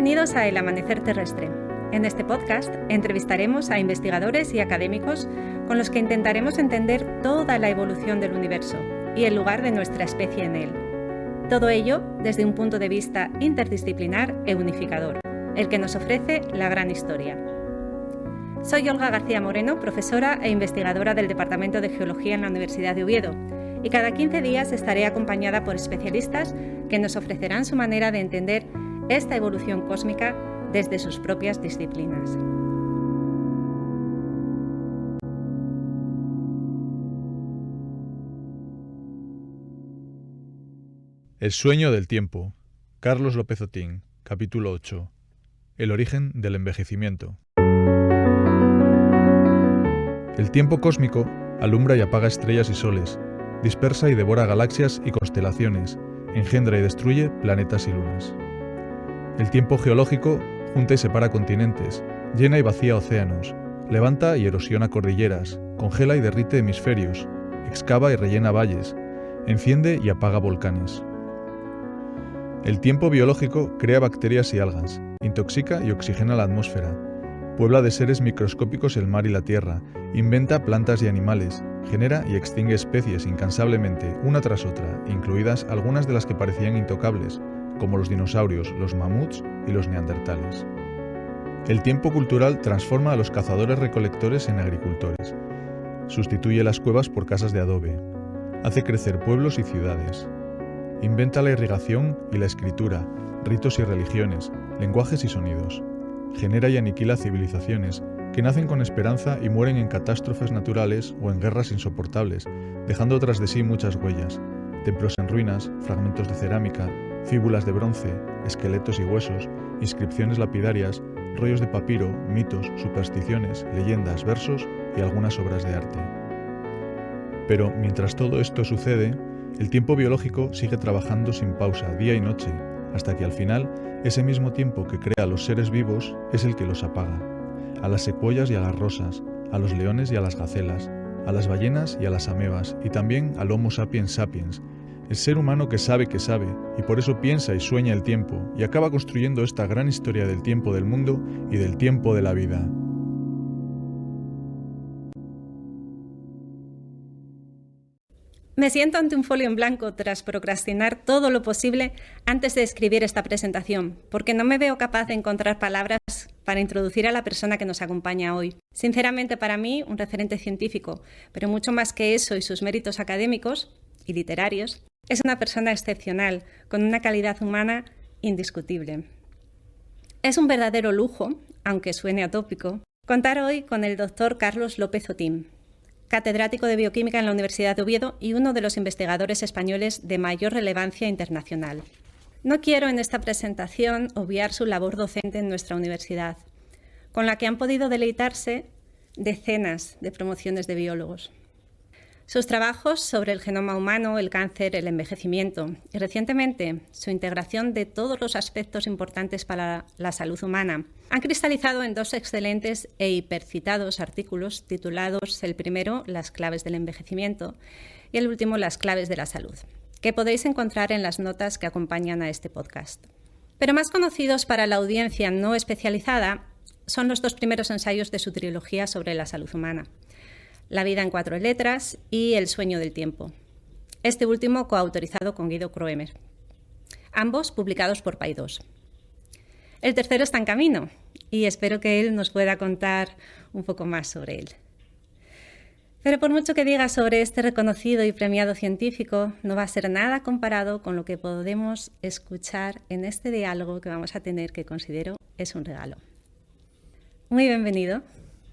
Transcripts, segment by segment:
Bienvenidos a El Amanecer Terrestre. En este podcast entrevistaremos a investigadores y académicos con los que intentaremos entender toda la evolución del universo y el lugar de nuestra especie en él. Todo ello desde un punto de vista interdisciplinar e unificador, el que nos ofrece la gran historia. Soy Olga García Moreno, profesora e investigadora del Departamento de Geología en la Universidad de Oviedo, y cada 15 días estaré acompañada por especialistas que nos ofrecerán su manera de entender esta evolución cósmica desde sus propias disciplinas. El sueño del tiempo. Carlos López Otín, capítulo 8. El origen del envejecimiento. El tiempo cósmico alumbra y apaga estrellas y soles, dispersa y devora galaxias y constelaciones, engendra y destruye planetas y lunas. El tiempo geológico junta y separa continentes, llena y vacía océanos, levanta y erosiona cordilleras, congela y derrite hemisferios, excava y rellena valles, enciende y apaga volcanes. El tiempo biológico crea bacterias y algas, intoxica y oxigena la atmósfera, puebla de seres microscópicos el mar y la tierra, inventa plantas y animales, genera y extingue especies incansablemente, una tras otra, incluidas algunas de las que parecían intocables, como los dinosaurios, los mamuts y los neandertales. El tiempo cultural transforma a los cazadores-recolectores en agricultores, sustituye las cuevas por casas de adobe, hace crecer pueblos y ciudades, inventa la irrigación y la escritura, ritos y religiones, lenguajes y sonidos, genera y aniquila civilizaciones que nacen con esperanza y mueren en catástrofes naturales o en guerras insoportables, dejando tras de sí muchas huellas, templos en ruinas, fragmentos de cerámica, fíbulas de bronce, esqueletos y huesos, inscripciones lapidarias, rollos de papiro, mitos, supersticiones, leyendas, versos y algunas obras de arte. Pero mientras todo esto sucede, el tiempo biológico sigue trabajando sin pausa, día y noche, hasta que al final, ese mismo tiempo que crea a los seres vivos es el que los apaga. A las secuoyas y a las rosas, a los leones y a las gacelas, a las ballenas y a las amebas, y también al Homo sapiens sapiens, el ser humano que sabe, y por eso piensa y sueña el tiempo, y acaba construyendo esta gran historia del tiempo del mundo y del tiempo de la vida. Me siento ante un folio en blanco tras procrastinar todo lo posible antes de escribir esta presentación, porque no me veo capaz de encontrar palabras para introducir a la persona que nos acompaña hoy. Sinceramente, para mí, un referente científico, pero mucho más que eso y sus méritos académicos y literarios, es una persona excepcional, con una calidad humana indiscutible. Es un verdadero lujo, aunque suene atópico, contar hoy con el doctor Carlos López Otín, catedrático de Bioquímica en la Universidad de Oviedo y uno de los investigadores españoles de mayor relevancia internacional. No quiero en esta presentación obviar su labor docente en nuestra universidad, con la que han podido deleitarse decenas de promociones de biólogos. Sus trabajos sobre el genoma humano, el cáncer, el envejecimiento y recientemente su integración de todos los aspectos importantes para la salud humana han cristalizado en dos excelentes e hipercitados artículos titulados el primero Las claves del envejecimiento y el último Las claves de la salud, que podéis encontrar en las notas que acompañan a este podcast. Pero más conocidos para la audiencia no especializada son los dos primeros ensayos de su trilogía sobre la salud humana, La vida en 4 letras y El sueño del tiempo, este último coautorizado con Guido Kroemer, ambos publicados por Paidós. El tercero está en camino y espero que él nos pueda contar un poco más sobre él. Pero por mucho que diga sobre este reconocido y premiado científico, no va a ser nada comparado con lo que podemos escuchar en este diálogo que vamos a tener, que considero es un regalo. Muy bienvenido,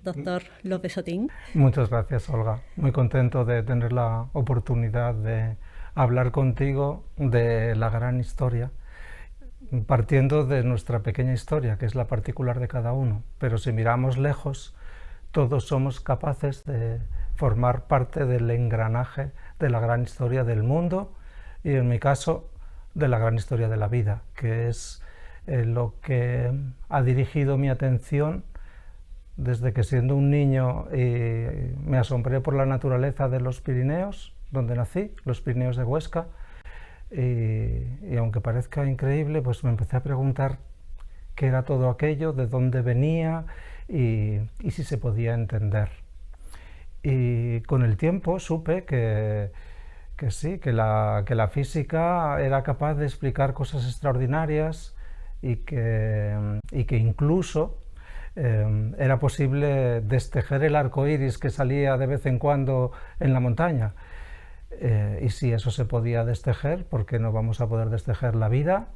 doctor López Otín. Muchas gracias, Olga. Muy contento de tener la oportunidad de hablar contigo de la gran historia, partiendo de nuestra pequeña historia, que es la particular de cada uno. Pero si miramos lejos, todos somos capaces de formar parte del engranaje de la gran historia del mundo y, en mi caso, de la gran historia de la vida, que es lo que ha dirigido mi atención desde que, siendo un niño, me asombré por la naturaleza de los Pirineos, donde nací, los Pirineos de Huesca, y aunque parezca increíble, pues me empecé a preguntar qué era todo aquello, de dónde venía y si se podía entender. Y con el tiempo supe que sí, que la física era capaz de explicar cosas extraordinarias y que incluso era posible destejer el arco iris que salía de vez en cuando en la montaña. Y si eso se podía destejer, ¿por qué no vamos a poder destejer la vida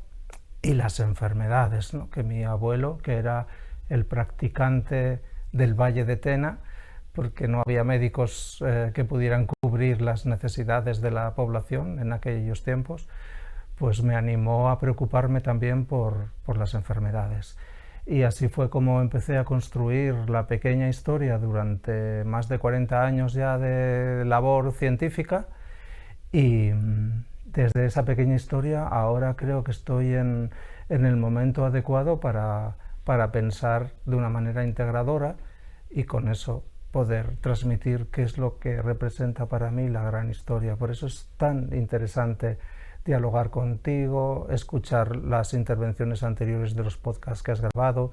y las enfermedades, ¿no? Que mi abuelo, que era el practicante del Valle de Tena, porque no había médicos que pudieran cubrir las necesidades de la población en aquellos tiempos, pues me animó a preocuparme también por las enfermedades. Y así fue como empecé a construir la pequeña historia durante más de 40 años ya de labor científica, y desde esa pequeña historia ahora creo que estoy en el momento adecuado para pensar de una manera integradora y con eso poder transmitir qué es lo que representa para mí la gran historia. Por eso es tan interesante dialogar contigo, escuchar las intervenciones anteriores de los podcasts que has grabado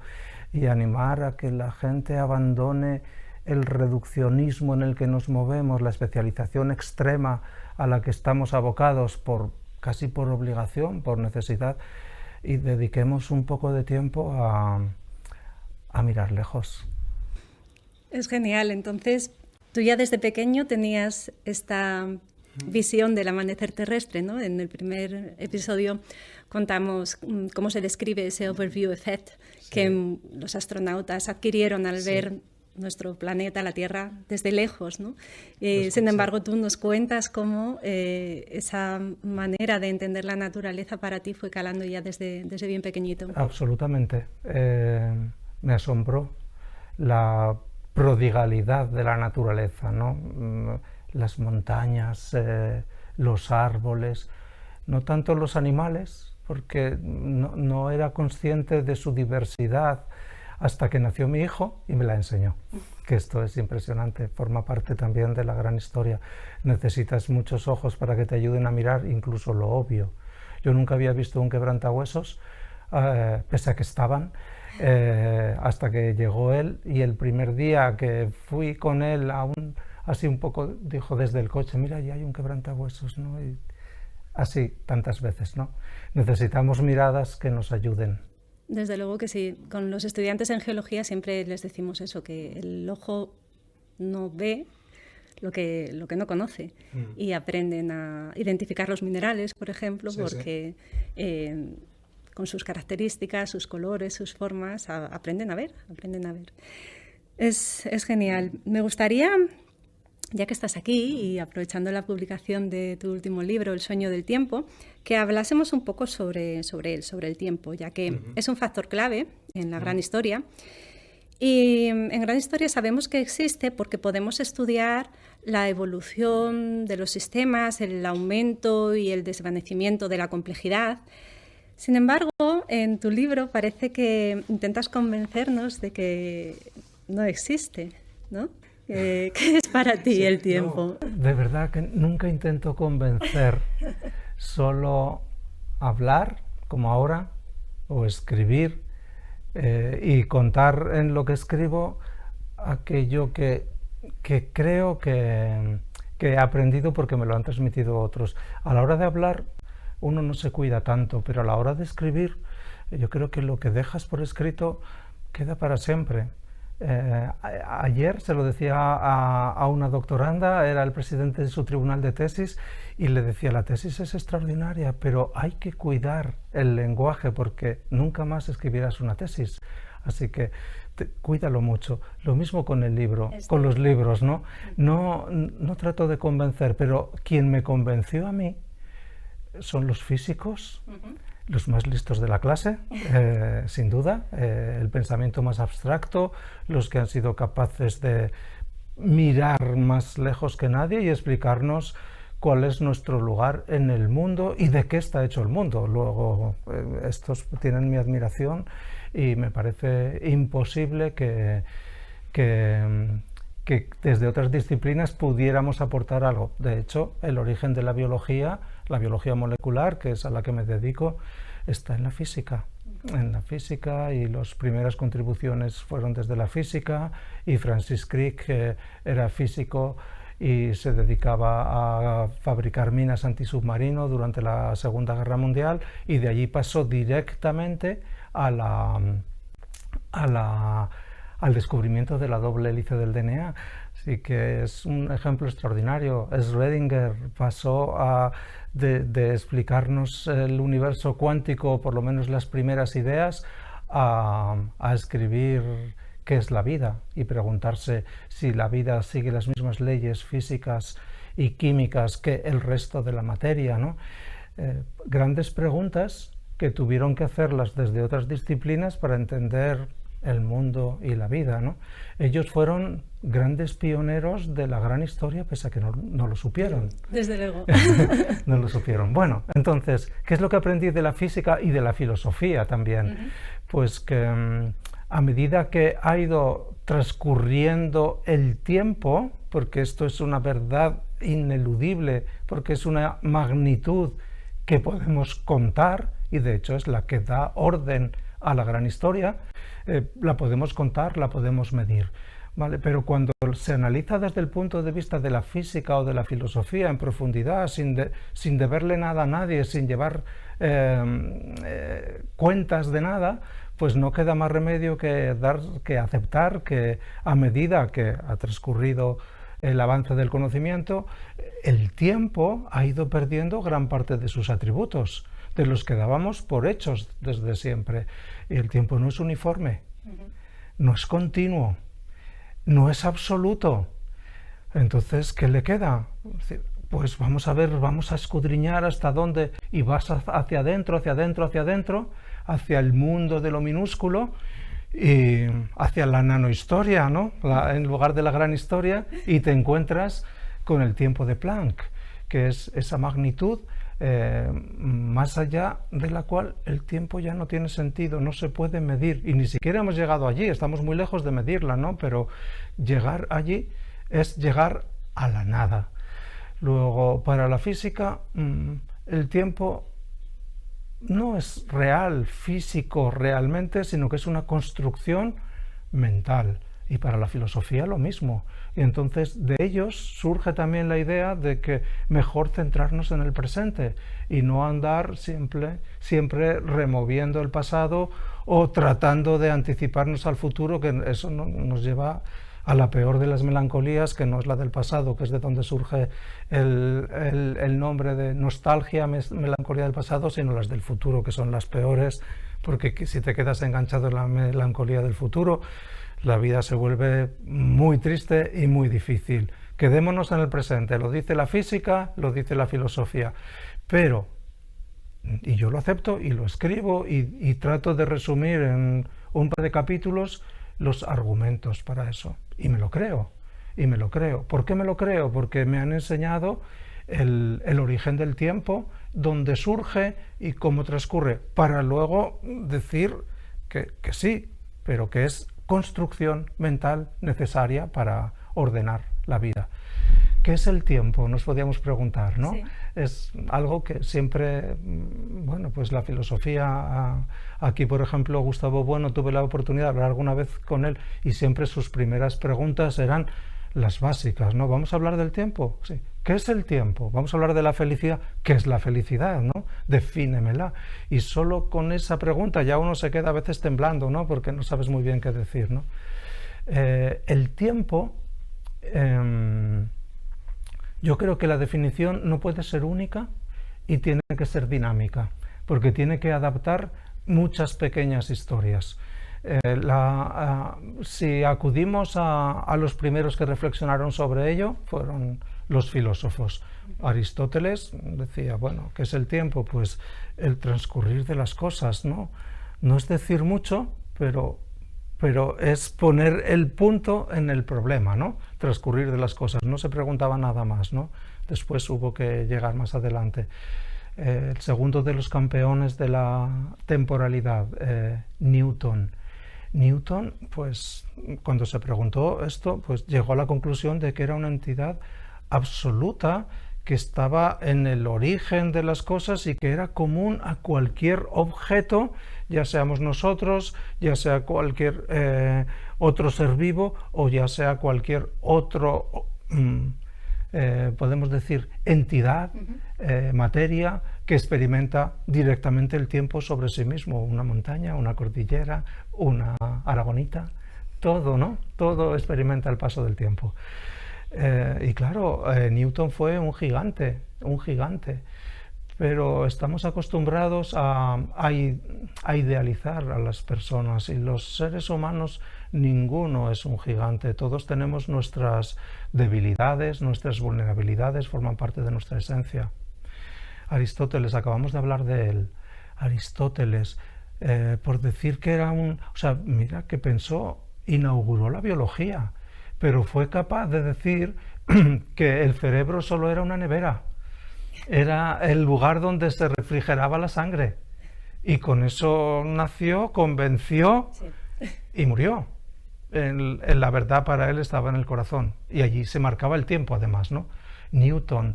y animar a que la gente abandone el reduccionismo en el que nos movemos, la especialización extrema a la que estamos abocados casi por obligación, por necesidad, y dediquemos un poco de tiempo a mirar lejos. Es genial. Entonces, tú ya desde pequeño tenías esta visión del amanecer terrestre, ¿no? En el primer episodio contamos cómo se describe ese overview effect que los astronautas adquirieron al ver nuestro planeta, la Tierra, desde lejos, ¿no? Sin embargo, tú nos cuentas cómo esa manera de entender la naturaleza para ti fue calando ya desde bien pequeñito. Absolutamente. Me asombró la prodigalidad de la naturaleza, ¿no? Las montañas, los árboles, no tanto los animales, porque no era consciente de su diversidad hasta que nació mi hijo y me la enseñó, que esto es impresionante, forma parte también de la gran historia. Necesitas muchos ojos para que te ayuden a mirar incluso lo obvio. Yo nunca había visto un quebrantahuesos, pese a que estaban, hasta que llegó él, y el primer día que fui con él así un poco, dijo desde el coche, mira, ya hay un quebrantahuesos, ¿no? Y así tantas veces, ¿no? Necesitamos miradas que nos ayuden. Desde luego que sí. Con los estudiantes en geología siempre les decimos eso, que el ojo no ve lo que no conoce y aprenden a identificar los minerales, por ejemplo, porque con sus características, sus colores, sus formas, aprenden a ver. Es genial. Me gustaría, ya que estás aquí y aprovechando la publicación de tu último libro, El sueño del tiempo, que hablásemos un poco sobre él, sobre el tiempo, ya que es un factor clave en la gran historia. Y en gran historia sabemos que existe porque podemos estudiar la evolución de los sistemas, el aumento y el desvanecimiento de la complejidad. Sin embargo, en tu libro parece que intentas convencernos de que no existe, ¿no? ¿Qué es para ti el tiempo? No, de verdad que nunca intento convencer, solo hablar, como ahora, o escribir, y contar en lo que escribo aquello que creo que he aprendido porque me lo han transmitido otros. A la hora de hablar uno no se cuida tanto, pero a la hora de escribir yo creo que lo que dejas por escrito queda para siempre. Ayer se lo decía a una doctoranda, era el presidente de su tribunal de tesis, y le decía, la tesis es extraordinaria, pero hay que cuidar el lenguaje porque nunca más escribirás una tesis. Así que cuídalo mucho. Lo mismo con el libro, con los libros, ¿no? No trato de convencer, pero quien me convenció a mí son los físicos, los más listos de la clase, sin duda, el pensamiento más abstracto, los que han sido capaces de mirar más lejos que nadie y explicarnos cuál es nuestro lugar en el mundo y de qué está hecho el mundo. Luego, estos tienen mi admiración y me parece imposible que desde otras disciplinas pudiéramos aportar algo. De hecho, el origen de la biología molecular, que es a la que me dedico, está en la física. en la física, y las primeras contribuciones fueron desde la física, y Francis Crick era físico y se dedicaba a fabricar minas antisubmarino durante la Segunda Guerra Mundial, y de allí pasó directamente al descubrimiento de la doble hélice del DNA. Así que es un ejemplo extraordinario. Schrödinger pasó de explicarnos el universo cuántico, por lo menos las primeras ideas, a escribir qué es la vida y preguntarse si la vida sigue las mismas leyes físicas y químicas que el resto de la materia, ¿no? Grandes preguntas que tuvieron que hacerlas desde otras disciplinas para entender el mundo y la vida, ¿no? Ellos fueron grandes pioneros de la gran historia, pese a que no lo supieron. Desde luego. No lo supieron. Bueno, entonces, ¿qué es lo que aprendí de la física y de la filosofía también? Pues que a medida que ha ido transcurriendo el tiempo, porque esto es una verdad ineludible, porque es una magnitud que podemos contar, y de hecho es la que da orden a la gran historia, la podemos contar, la podemos medir, ¿vale? Pero cuando se analiza desde el punto de vista de la física o de la filosofía en profundidad, sin deberle nada a nadie, sin llevar cuentas de nada, pues no queda más remedio que aceptar que a medida que ha transcurrido el avance del conocimiento, el tiempo ha ido perdiendo gran parte de sus atributos, de los que dábamos por hechos desde siempre. Y el tiempo no es uniforme, no es continuo, no es absoluto. Entonces, ¿qué le queda? Pues vamos a ver, vamos a escudriñar hasta dónde, y vas hacia adentro, hacia adentro, hacia adentro, hacia el mundo de lo minúsculo y hacia la nanohistoria, ¿no? En lugar de la gran historia, y te encuentras con el tiempo de Planck, que es esa magnitud más allá de la cual el tiempo ya no tiene sentido, no se puede medir, y ni siquiera hemos llegado allí, estamos muy lejos de medirla, ¿no? Pero llegar allí es llegar a la nada. Luego, para la física, el tiempo no es real, físico realmente, sino que es una construcción mental. Y para la filosofía lo mismo. Y entonces de ellos surge también la idea de que mejor centrarnos en el presente y no andar siempre removiendo el pasado o tratando de anticiparnos al futuro, que eso nos lleva a la peor de las melancolías, que no es la del pasado, que es de donde surge el nombre de nostalgia, melancolía del pasado, sino las del futuro, que son las peores, porque si te quedas enganchado en la melancolía del futuro, la vida se vuelve muy triste y muy difícil. Quedémonos en el presente, lo dice la física, lo dice la filosofía, pero, y yo lo acepto y lo escribo y trato de resumir en un par de capítulos los argumentos para eso, y me lo creo. ¿Por qué me lo creo? Porque me han enseñado el origen del tiempo, dónde surge y cómo transcurre, para luego decir que sí, pero que es construcción mental necesaria para ordenar la vida. ¿Qué es el tiempo? Nos podíamos preguntar, ¿no? Sí. Es algo que siempre, bueno, pues la filosofía, aquí por ejemplo Gustavo Bueno, tuve la oportunidad de hablar alguna vez con él, y siempre sus primeras preguntas eran las básicas, ¿no? ¿Vamos a hablar del tiempo? Sí. ¿Qué es el tiempo? Vamos a hablar de la felicidad. ¿Qué es la felicidad, no? Defínemela. Y solo con esa pregunta ya uno se queda a veces temblando, ¿no? Porque no sabes muy bien qué decir, ¿no? El tiempo, yo creo que la definición no puede ser única y tiene que ser dinámica, porque tiene que adaptar muchas pequeñas historias. Si acudimos a los primeros que reflexionaron sobre ello, fueron los filósofos. Aristóteles decía, bueno, ¿qué es el tiempo? Pues el transcurrir de las cosas, ¿no? No es decir mucho, pero es poner el punto en el problema, ¿no? Transcurrir de las cosas. No se preguntaba nada más, ¿no? Después hubo que llegar más adelante. El segundo de los campeones de la temporalidad, Newton, pues cuando se preguntó esto, pues llegó a la conclusión de que era una entidad absoluta que estaba en el origen de las cosas y que era común a cualquier objeto, ya seamos nosotros, ya sea cualquier otro ser vivo o ya sea cualquier otro, podemos decir, entidad, materia, que experimenta directamente el tiempo sobre sí mismo, una montaña, una cordillera, una aragonita, todo, ¿no? Todo experimenta el paso del tiempo. Y claro, Newton fue un gigante, pero estamos acostumbrados a idealizar a las personas, y los seres humanos, ninguno es un gigante, todos tenemos nuestras debilidades, nuestras vulnerabilidades, forman parte de nuestra esencia. Aristóteles, acabamos de hablar de él. Aristóteles, por decir que era mira, que pensó, inauguró la biología, pero fue capaz de decir que el cerebro solo era una nevera, era el lugar donde se refrigeraba la sangre, y con eso nació, convenció y murió. La verdad para él estaba en el corazón, y allí se marcaba el tiempo además, ¿no? Newton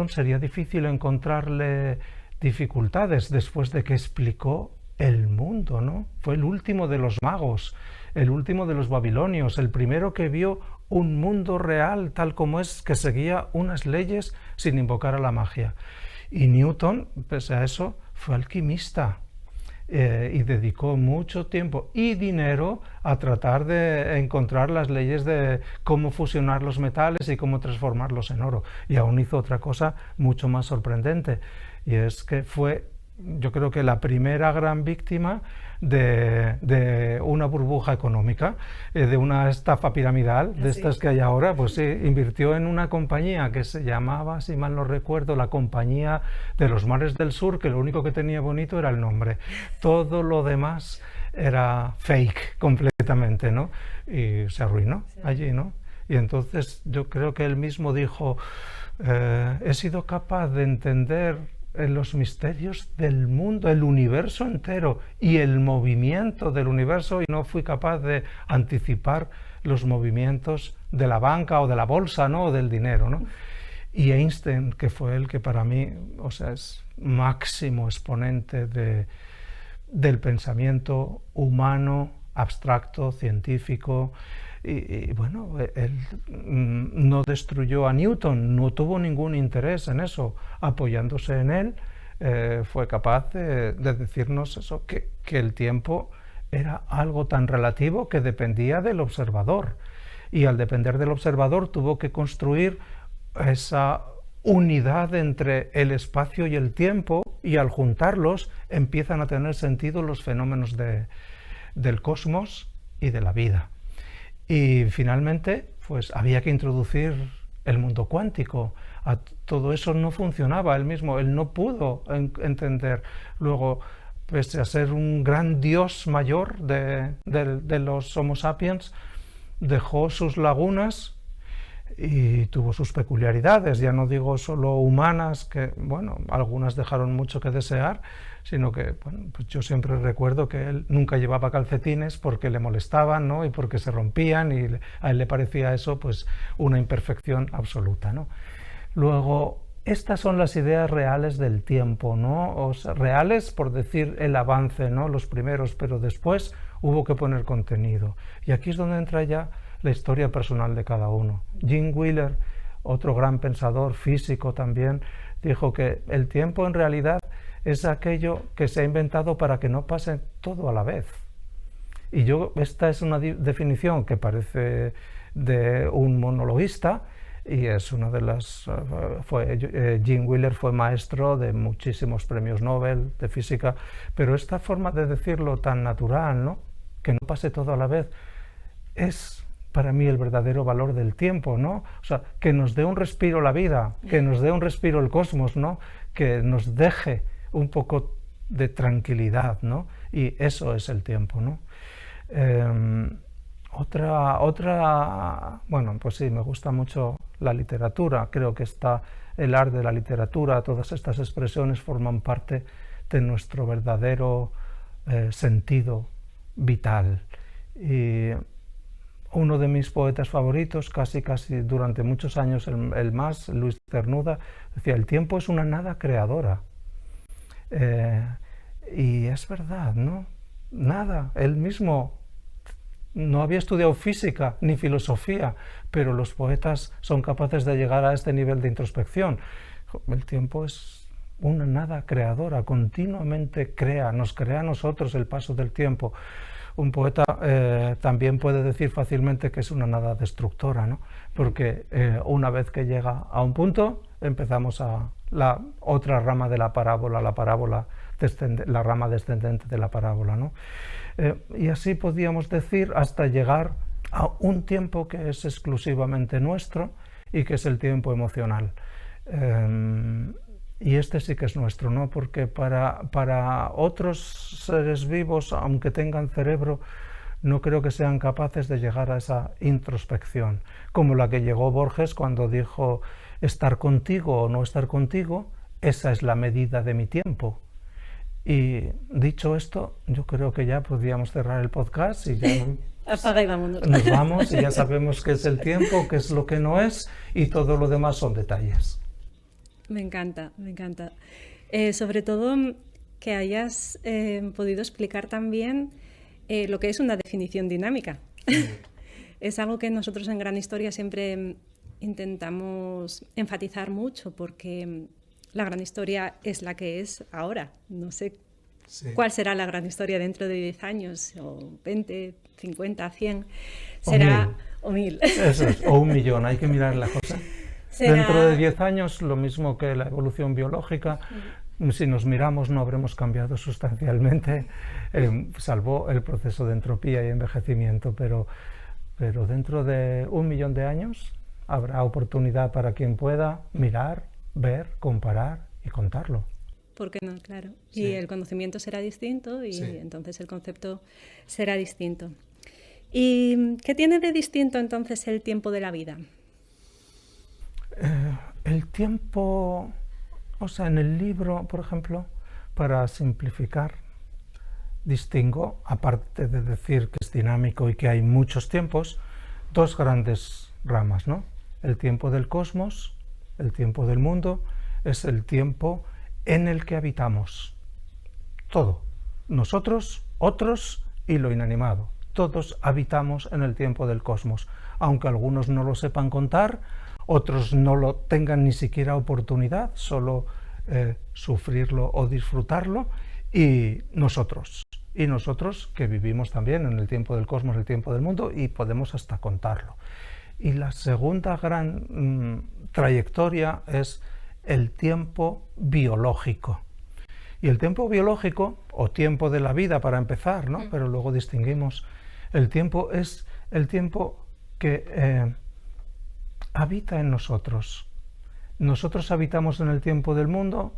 sería difícil encontrarle dificultades después de que explicó el mundo, ¿no? Fue el último de los magos, el último de los babilonios, el primero que vio un mundo real tal como es, que seguía unas leyes sin invocar a la magia. Y Newton, pese a eso, fue alquimista, y dedicó mucho tiempo y dinero a tratar de encontrar las leyes de cómo fusionar los metales y cómo transformarlos en oro. Y aún hizo otra cosa mucho más sorprendente, y es que fue, yo creo que la primera gran víctima de una burbuja económica, de una estafa piramidal, de estas que hay ahora. Pues sí, invirtió en una compañía que se llamaba, si mal no recuerdo, la Compañía de los Mares del Sur, que lo único que tenía bonito era el nombre. Todo lo demás era fake completamente, ¿no? Y se arruinó allí, ¿no? Y entonces yo creo que él mismo dijo, he sido capaz de entender los misterios del mundo, el universo entero y el movimiento del universo, y no fui capaz de anticipar los movimientos de la banca o de la bolsa, ¿no? O del dinero, ¿no? Y Einstein, que fue el que para mí, es máximo exponente del pensamiento humano, abstracto, científico. Y bueno, él no destruyó a Newton, no tuvo ningún interés en eso. Apoyándose en él, fue capaz de decirnos eso, que el tiempo era algo tan relativo que dependía del observador. Y al depender del observador tuvo que construir esa unidad entre el espacio y el tiempo, y al juntarlos empiezan a tener sentido los fenómenos del cosmos y de la vida. Y finalmente, pues había que introducir el mundo cuántico. Todo eso no funcionaba, él no pudo entender. Luego, pese a ser un gran dios mayor de los Homo sapiens, dejó sus lagunas y tuvo sus peculiaridades. Ya no digo solo humanas, que bueno, algunas dejaron mucho que desear, sino que bueno, pues yo siempre recuerdo que él nunca llevaba calcetines porque le molestaban, ¿no? Y porque se rompían, y a él le parecía eso pues una imperfección absoluta, ¿no? Luego, estas son las ideas reales del tiempo, ¿no? O sea, reales por decir el avance, ¿no? Los primeros, pero después hubo que poner contenido. Y aquí es donde entra ya la historia personal de cada uno. Jim Wheeler, otro gran pensador físico también, dijo que el tiempo en realidad es aquello que se ha inventado para que no pase todo a la vez. Y esta es una definición que parece de un monologuista, y es una de las... Jim Wheeler fue maestro de muchísimos premios Nobel de física, pero esta forma de decirlo tan natural, ¿no? Que no pase todo a la vez, es para mí el verdadero valor del tiempo, ¿no? O sea, que nos dé un respiro la vida, que nos dé un respiro el cosmos, ¿no? Que nos deje un poco de tranquilidad, ¿no? Y eso es el tiempo, ¿no? Bueno, pues sí, me gusta mucho la literatura. Creo que el arte de la literatura, todas estas expresiones forman parte de nuestro verdadero sentido vital. Y uno de mis poetas favoritos, casi durante muchos años el más, Luis Cernuda, decía: el tiempo es una nada creadora. Y es verdad, ¿no? Nada. Él mismo no había estudiado física ni filosofía, pero los poetas son capaces de llegar a este nivel de introspección. El tiempo es una nada creadora, continuamente nos crea a nosotros el paso del tiempo. Un poeta también puede decir fácilmente que es una nada destructora, ¿no? Porque una vez que llega a un punto, empezamos a la otra rama de la parábola, la rama descendente de la parábola, ¿no? Y así podríamos decir hasta llegar a un tiempo que es exclusivamente nuestro y que es el tiempo emocional. Y este sí que es nuestro, ¿no? Porque para otros seres vivos, aunque tengan cerebro, no creo que sean capaces de llegar a esa introspección, como la que llegó Borges cuando dijo: estar contigo o no estar contigo, esa es la medida de mi tiempo. Y dicho esto, yo creo que ya podríamos cerrar el podcast y ya apaga y vámonos. Nos vamos y ya sabemos qué es el tiempo, qué es lo que no es, y todo lo demás son detalles. Me encanta, me encanta. Sobre todo que hayas podido explicar también lo que es una definición dinámica. Es algo que nosotros en Gran Historia siempre intentamos enfatizar mucho, porque la gran historia es la que es ahora. No sé cuál será la gran historia dentro de 10 años, o 20, 50, 100. Será o 1000. Eso es, o 1.000.000, hay que mirar la cosa. Dentro de 10 años, lo mismo que la evolución biológica, si nos miramos no habremos cambiado sustancialmente, salvo el proceso de entropía y envejecimiento, pero dentro de 1.000.000 de años habrá oportunidad para quien pueda mirar, ver, comparar y contarlo. ¿Por qué no? Claro. Sí. Y el conocimiento será distinto y sí, entonces el concepto será distinto. ¿Y qué tiene de distinto entonces el tiempo de la vida? El tiempo, o sea, en el libro, por ejemplo, para simplificar, distingo, aparte de decir que es dinámico y que hay muchos tiempos, dos grandes ramas, ¿no? El tiempo del cosmos, el tiempo del mundo, es el tiempo en el que habitamos. Todo. Nosotros, otros y lo inanimado. Todos habitamos en el tiempo del cosmos. Aunque algunos no lo sepan contar, otros no lo tengan ni siquiera oportunidad, solo sufrirlo o disfrutarlo, y nosotros que vivimos también en el tiempo del cosmos, el tiempo del mundo, y podemos hasta contarlo. Y la segunda gran trayectoria es el tiempo biológico. Y el tiempo biológico, o tiempo de la vida para empezar, ¿no? Pero luego distinguimos, el tiempo es el tiempo que habita en nosotros. Nosotros habitamos en el tiempo del mundo,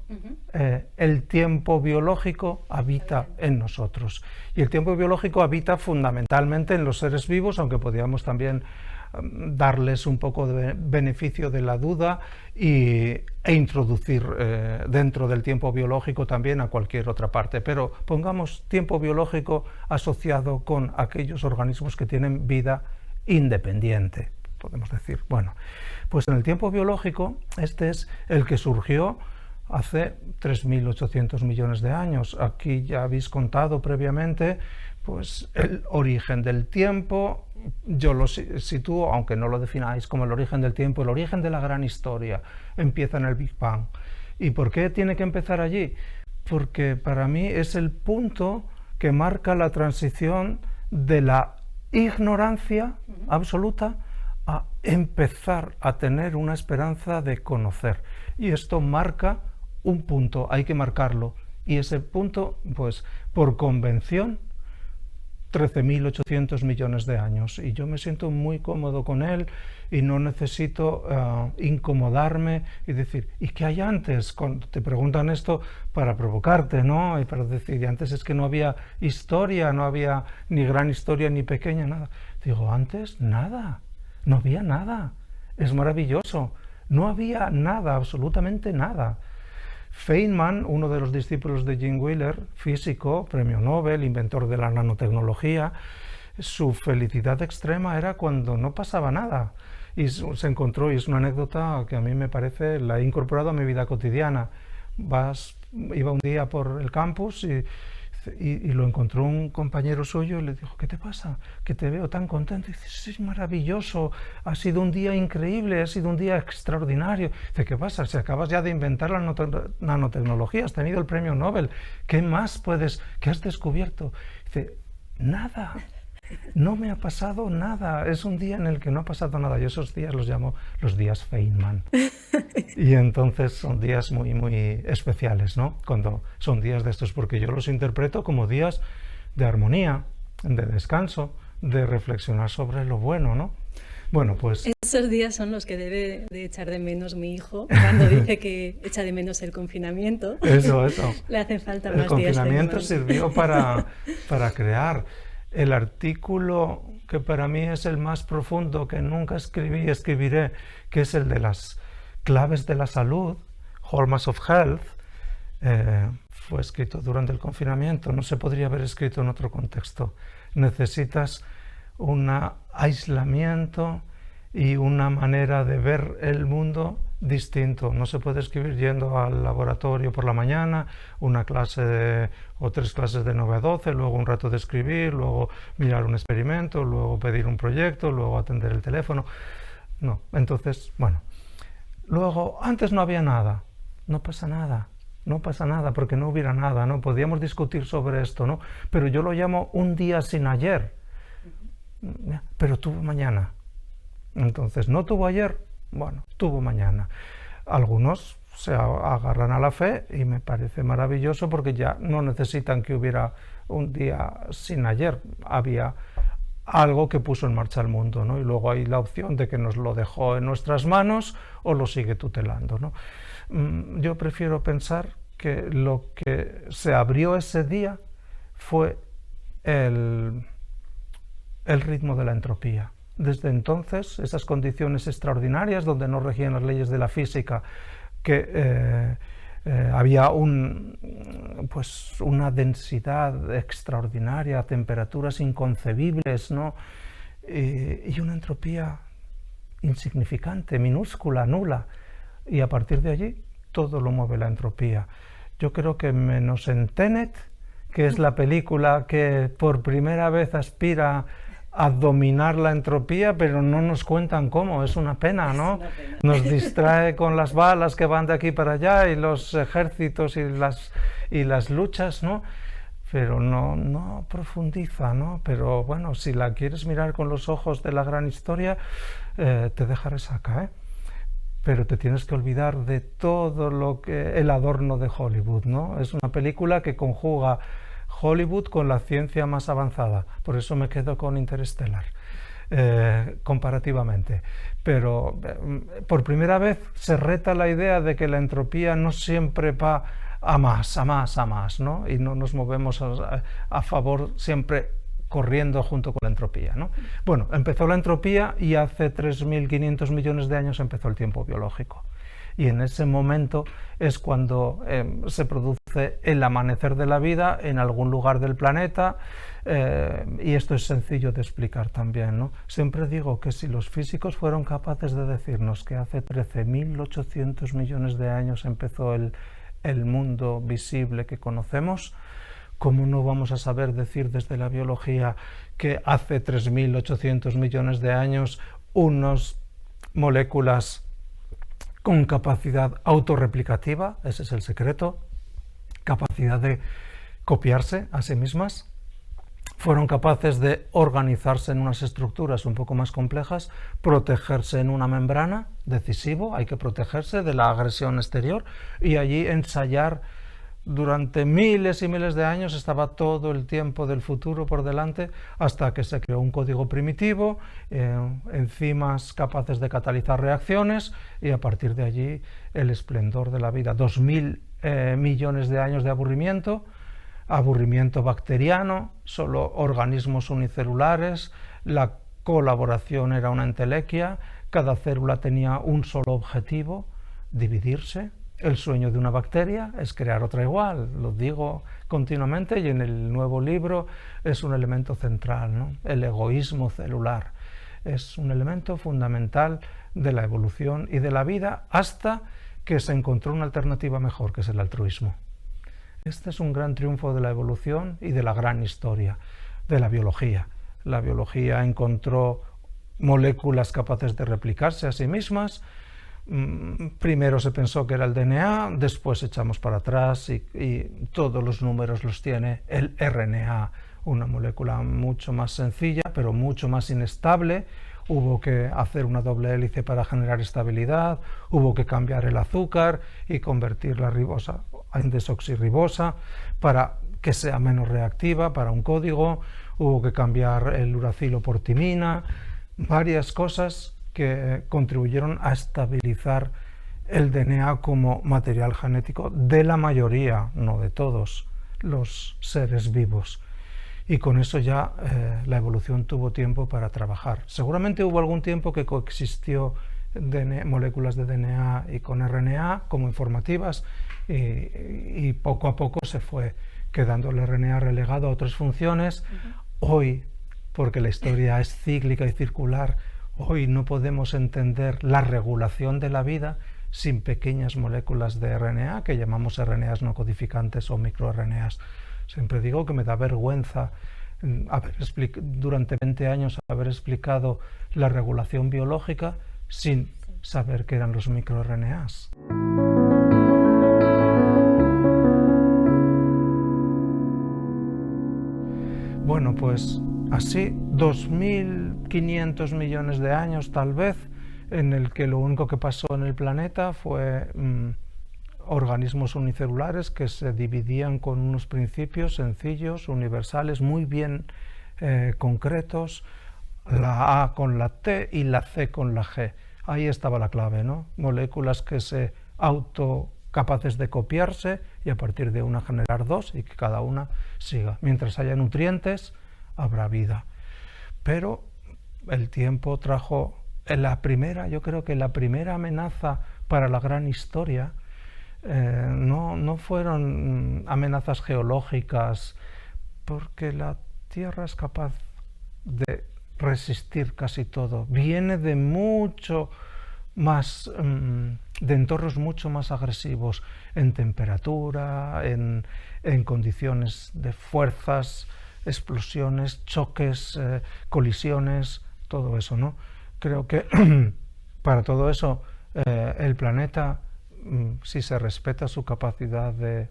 el tiempo biológico habita en nosotros. Y el tiempo biológico habita fundamentalmente en los seres vivos, aunque podríamos también darles un poco de beneficio de la duda e introducir dentro del tiempo biológico también a cualquier otra parte. Pero pongamos tiempo biológico asociado con aquellos organismos que tienen vida independiente, podemos decir. Bueno, pues en el tiempo biológico, este es el que surgió hace 3.800 millones de años. Aquí ya habéis contado previamente pues el origen del tiempo. Yo lo sitúo, aunque no lo defináis como el origen del tiempo, el origen de la gran historia empieza en el Big Bang. ¿Y por qué tiene que empezar allí? Porque para mí es el punto que marca la transición de la ignorancia absoluta a empezar a tener una esperanza de conocer. Y esto marca un punto, hay que marcarlo. Y ese punto, pues, por convención, 13.800 millones de años. Y yo me siento muy cómodo con él y no necesito incomodarme y decir, ¿y qué hay antes? Cuando te preguntan esto para provocarte, ¿no? Y para decir, y antes es que no había historia, no había ni gran historia ni pequeña, nada. Digo, antes nada, no había nada. Es maravilloso. No había nada, absolutamente nada. Feynman, uno de los discípulos de Jim Wheeler, físico, premio Nobel, inventor de la nanotecnología, su felicidad extrema era cuando no pasaba nada. Y se encontró, y es una anécdota que a mí me parece, la he incorporado a mi vida cotidiana. Iba un día por el campus y lo encontró un compañero suyo y le dijo: ¿qué te pasa? Que te veo tan contento. Y dice: sí, es maravilloso, ha sido un día increíble, ha sido un día extraordinario. Dice: ¿qué pasa? Si acabas ya de inventar la nanotecnología, has tenido el premio Nobel, ¿qué más qué has descubierto? Dice: nada. No me ha pasado nada, es un día en el que no ha pasado nada. Yo esos días los llamo los días Feynman. Y entonces son días muy, muy especiales, ¿no? Cuando son días de estos, porque yo los interpreto como días de armonía, de descanso, de reflexionar sobre lo bueno, ¿no? Bueno, pues... Esos días son los que debe de echar de menos mi hijo cuando dice que echa de menos el confinamiento. Eso. Le hacen falta más días. El confinamiento sirvió para crear... El artículo que para mí es el más profundo, que nunca escribí y escribiré, que es el de las claves de la salud, Hallmarks of Health, fue escrito durante el confinamiento. No se podría haber escrito en otro contexto. Necesitas un aislamiento y una manera de ver el mundo distinto. No se puede escribir yendo al laboratorio por la mañana, una clase o 3 clases de 9 a 12, luego un rato de escribir, luego mirar un experimento, luego pedir un proyecto, luego atender el teléfono. No, entonces, bueno. Luego, antes no había nada. No pasa nada, porque no hubiera nada, ¿no? Podíamos discutir sobre esto, ¿no? Pero yo lo llamo un día sin ayer. Pero tuvo mañana. Entonces, no tuvo ayer, bueno, tuvo mañana. Algunos se agarran a la fe y me parece maravilloso porque ya no necesitan que hubiera un día sin ayer. Había algo que puso en marcha el mundo, ¿no? Y luego hay la opción de que nos lo dejó en nuestras manos o lo sigue tutelando, ¿no? Yo prefiero pensar que lo que se abrió ese día fue el ritmo de la entropía. Desde entonces, esas condiciones extraordinarias donde no regían las leyes de la física, que había una densidad extraordinaria, temperaturas inconcebibles, ¿no? Y una entropía insignificante, minúscula, nula. Y a partir de allí, todo lo mueve la entropía. Yo creo que menos en Tenet, que es la película que por primera vez aspira a dominar la entropía, pero no nos cuentan cómo, es una pena, ¿no? Es una pena. Nos distrae con las balas que van de aquí para allá y los ejércitos y las luchas, ¿no? Pero no profundiza, ¿no? Pero bueno, si la quieres mirar con los ojos de la gran historia, te deja resaca, ¿eh? Pero te tienes que olvidar de todo el adorno de Hollywood, ¿no? Es una película que conjuga Hollywood con la ciencia más avanzada, por eso me quedo con Interstellar, comparativamente. Pero por primera vez se reta la idea de que la entropía no siempre va a más, ¿no? Y no nos movemos a favor siempre corriendo junto con la entropía, ¿no? Bueno, empezó la entropía y hace 3.500 millones de años empezó el tiempo biológico. Y en ese momento es cuando se produce el amanecer de la vida en algún lugar del planeta, y esto es sencillo de explicar también, ¿no? Siempre digo que si los físicos fueron capaces de decirnos que hace 13.800 millones de años empezó el mundo visible que conocemos, ¿cómo no vamos a saber decir desde la biología que hace 3.800 millones de años unas moléculas con capacidad autorreplicativa, ese es el secreto, capacidad de copiarse a sí mismas, fueron capaces de organizarse en unas estructuras un poco más complejas, protegerse en una membrana, decisivo, hay que protegerse de la agresión exterior, y allí ensayar durante miles y miles de años, estaba todo el tiempo del futuro por delante, hasta que se creó un código primitivo, enzimas capaces de catalizar reacciones, y a partir de allí el esplendor de la vida. 2.000 millones de años de aburrimiento bacteriano, solo organismos unicelulares, la colaboración era una entelequia, cada célula tenía un solo objetivo, dividirse, El sueño de una bacteria es crear otra igual, lo digo continuamente, y en el nuevo libro es un elemento central, ¿no? El egoísmo celular es un elemento fundamental de la evolución y de la vida hasta que se encontró una alternativa mejor, que es el altruismo. Este es un gran triunfo de la evolución y de la gran historia de la biología. La biología encontró moléculas capaces de replicarse a sí mismas. Primero se pensó que era el DNA, después echamos para atrás y todos los números los tiene el RNA, una molécula mucho más sencilla pero mucho más inestable. Hubo que hacer una doble hélice para generar estabilidad, hubo que cambiar el azúcar y convertir la ribosa en desoxirribosa para que sea menos reactiva para un código, hubo que cambiar el uracilo por timina, varias cosas que contribuyeron a estabilizar el DNA como material genético de la mayoría, no de todos, los seres vivos. Y con eso ya la evolución tuvo tiempo para trabajar. Seguramente hubo algún tiempo que coexistió moléculas de DNA y con RNA como informativas y poco a poco se fue quedando el RNA relegado a otras funciones. Hoy, porque la historia es cíclica y circular, hoy no podemos entender la regulación de la vida sin pequeñas moléculas de RNA que llamamos RNAs no codificantes o microRNAs. Siempre digo que me da vergüenza durante 20 años haber explicado la regulación biológica sin saber qué eran los microRNAs. Bueno, pues así 2.500 millones de años tal vez, en el que lo único que pasó en el planeta fue organismos unicelulares que se dividían con unos principios sencillos, universales, muy bien concretos, la A con la T y la C con la G. Ahí estaba la clave, ¿no? Moléculas que se capaces de copiarse y a partir de una generar dos y que cada una siga. Mientras haya nutrientes, habrá vida. Pero el tiempo trajo yo creo que la primera amenaza para la gran historia no fueron amenazas geológicas, porque la Tierra es capaz de resistir casi todo. Viene de mucho más, de entornos mucho más agresivos en temperatura, en condiciones de fuerzas, explosiones, choques, colisiones, todo eso, ¿no? Creo que para todo eso el planeta, si se respeta su capacidad de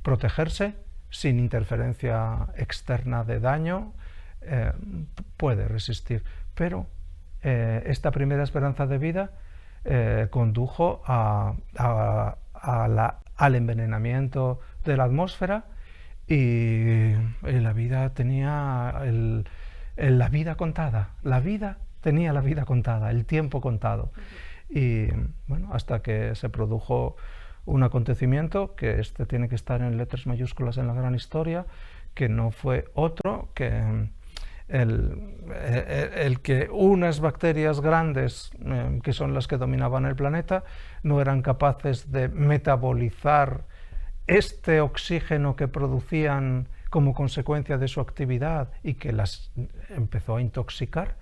protegerse sin interferencia externa de daño, puede resistir. Pero esta primera esperanza de vida condujo al envenenamiento de la atmósfera y la vida tenía la vida contada. La vida tenía la vida contada, el tiempo contado. Y bueno, hasta que se produjo un acontecimiento que tiene que estar en letras mayúsculas en la gran historia, que no fue otro que el que unas bacterias grandes, que son las que dominaban el planeta, no eran capaces de metabolizar este oxígeno que producían como consecuencia de su actividad y que las empezó a intoxicar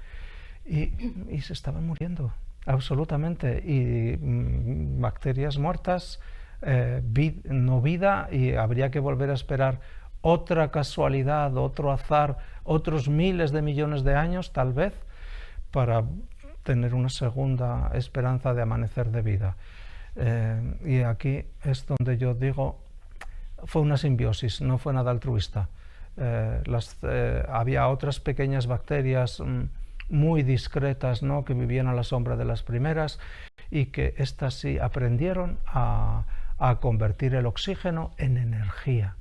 y se estaban muriendo absolutamente, y bacterias muertas, no vida, y habría que volver a esperar otra casualidad, otro azar, otros miles de millones de años tal vez para tener una segunda esperanza de amanecer de vida. Y aquí es donde yo digo, fue una simbiosis, no fue nada altruista. Había otras pequeñas bacterias muy discretas, ¿no?, que vivían a la sombra de las primeras y que éstas sí aprendieron a convertir el oxígeno en energía.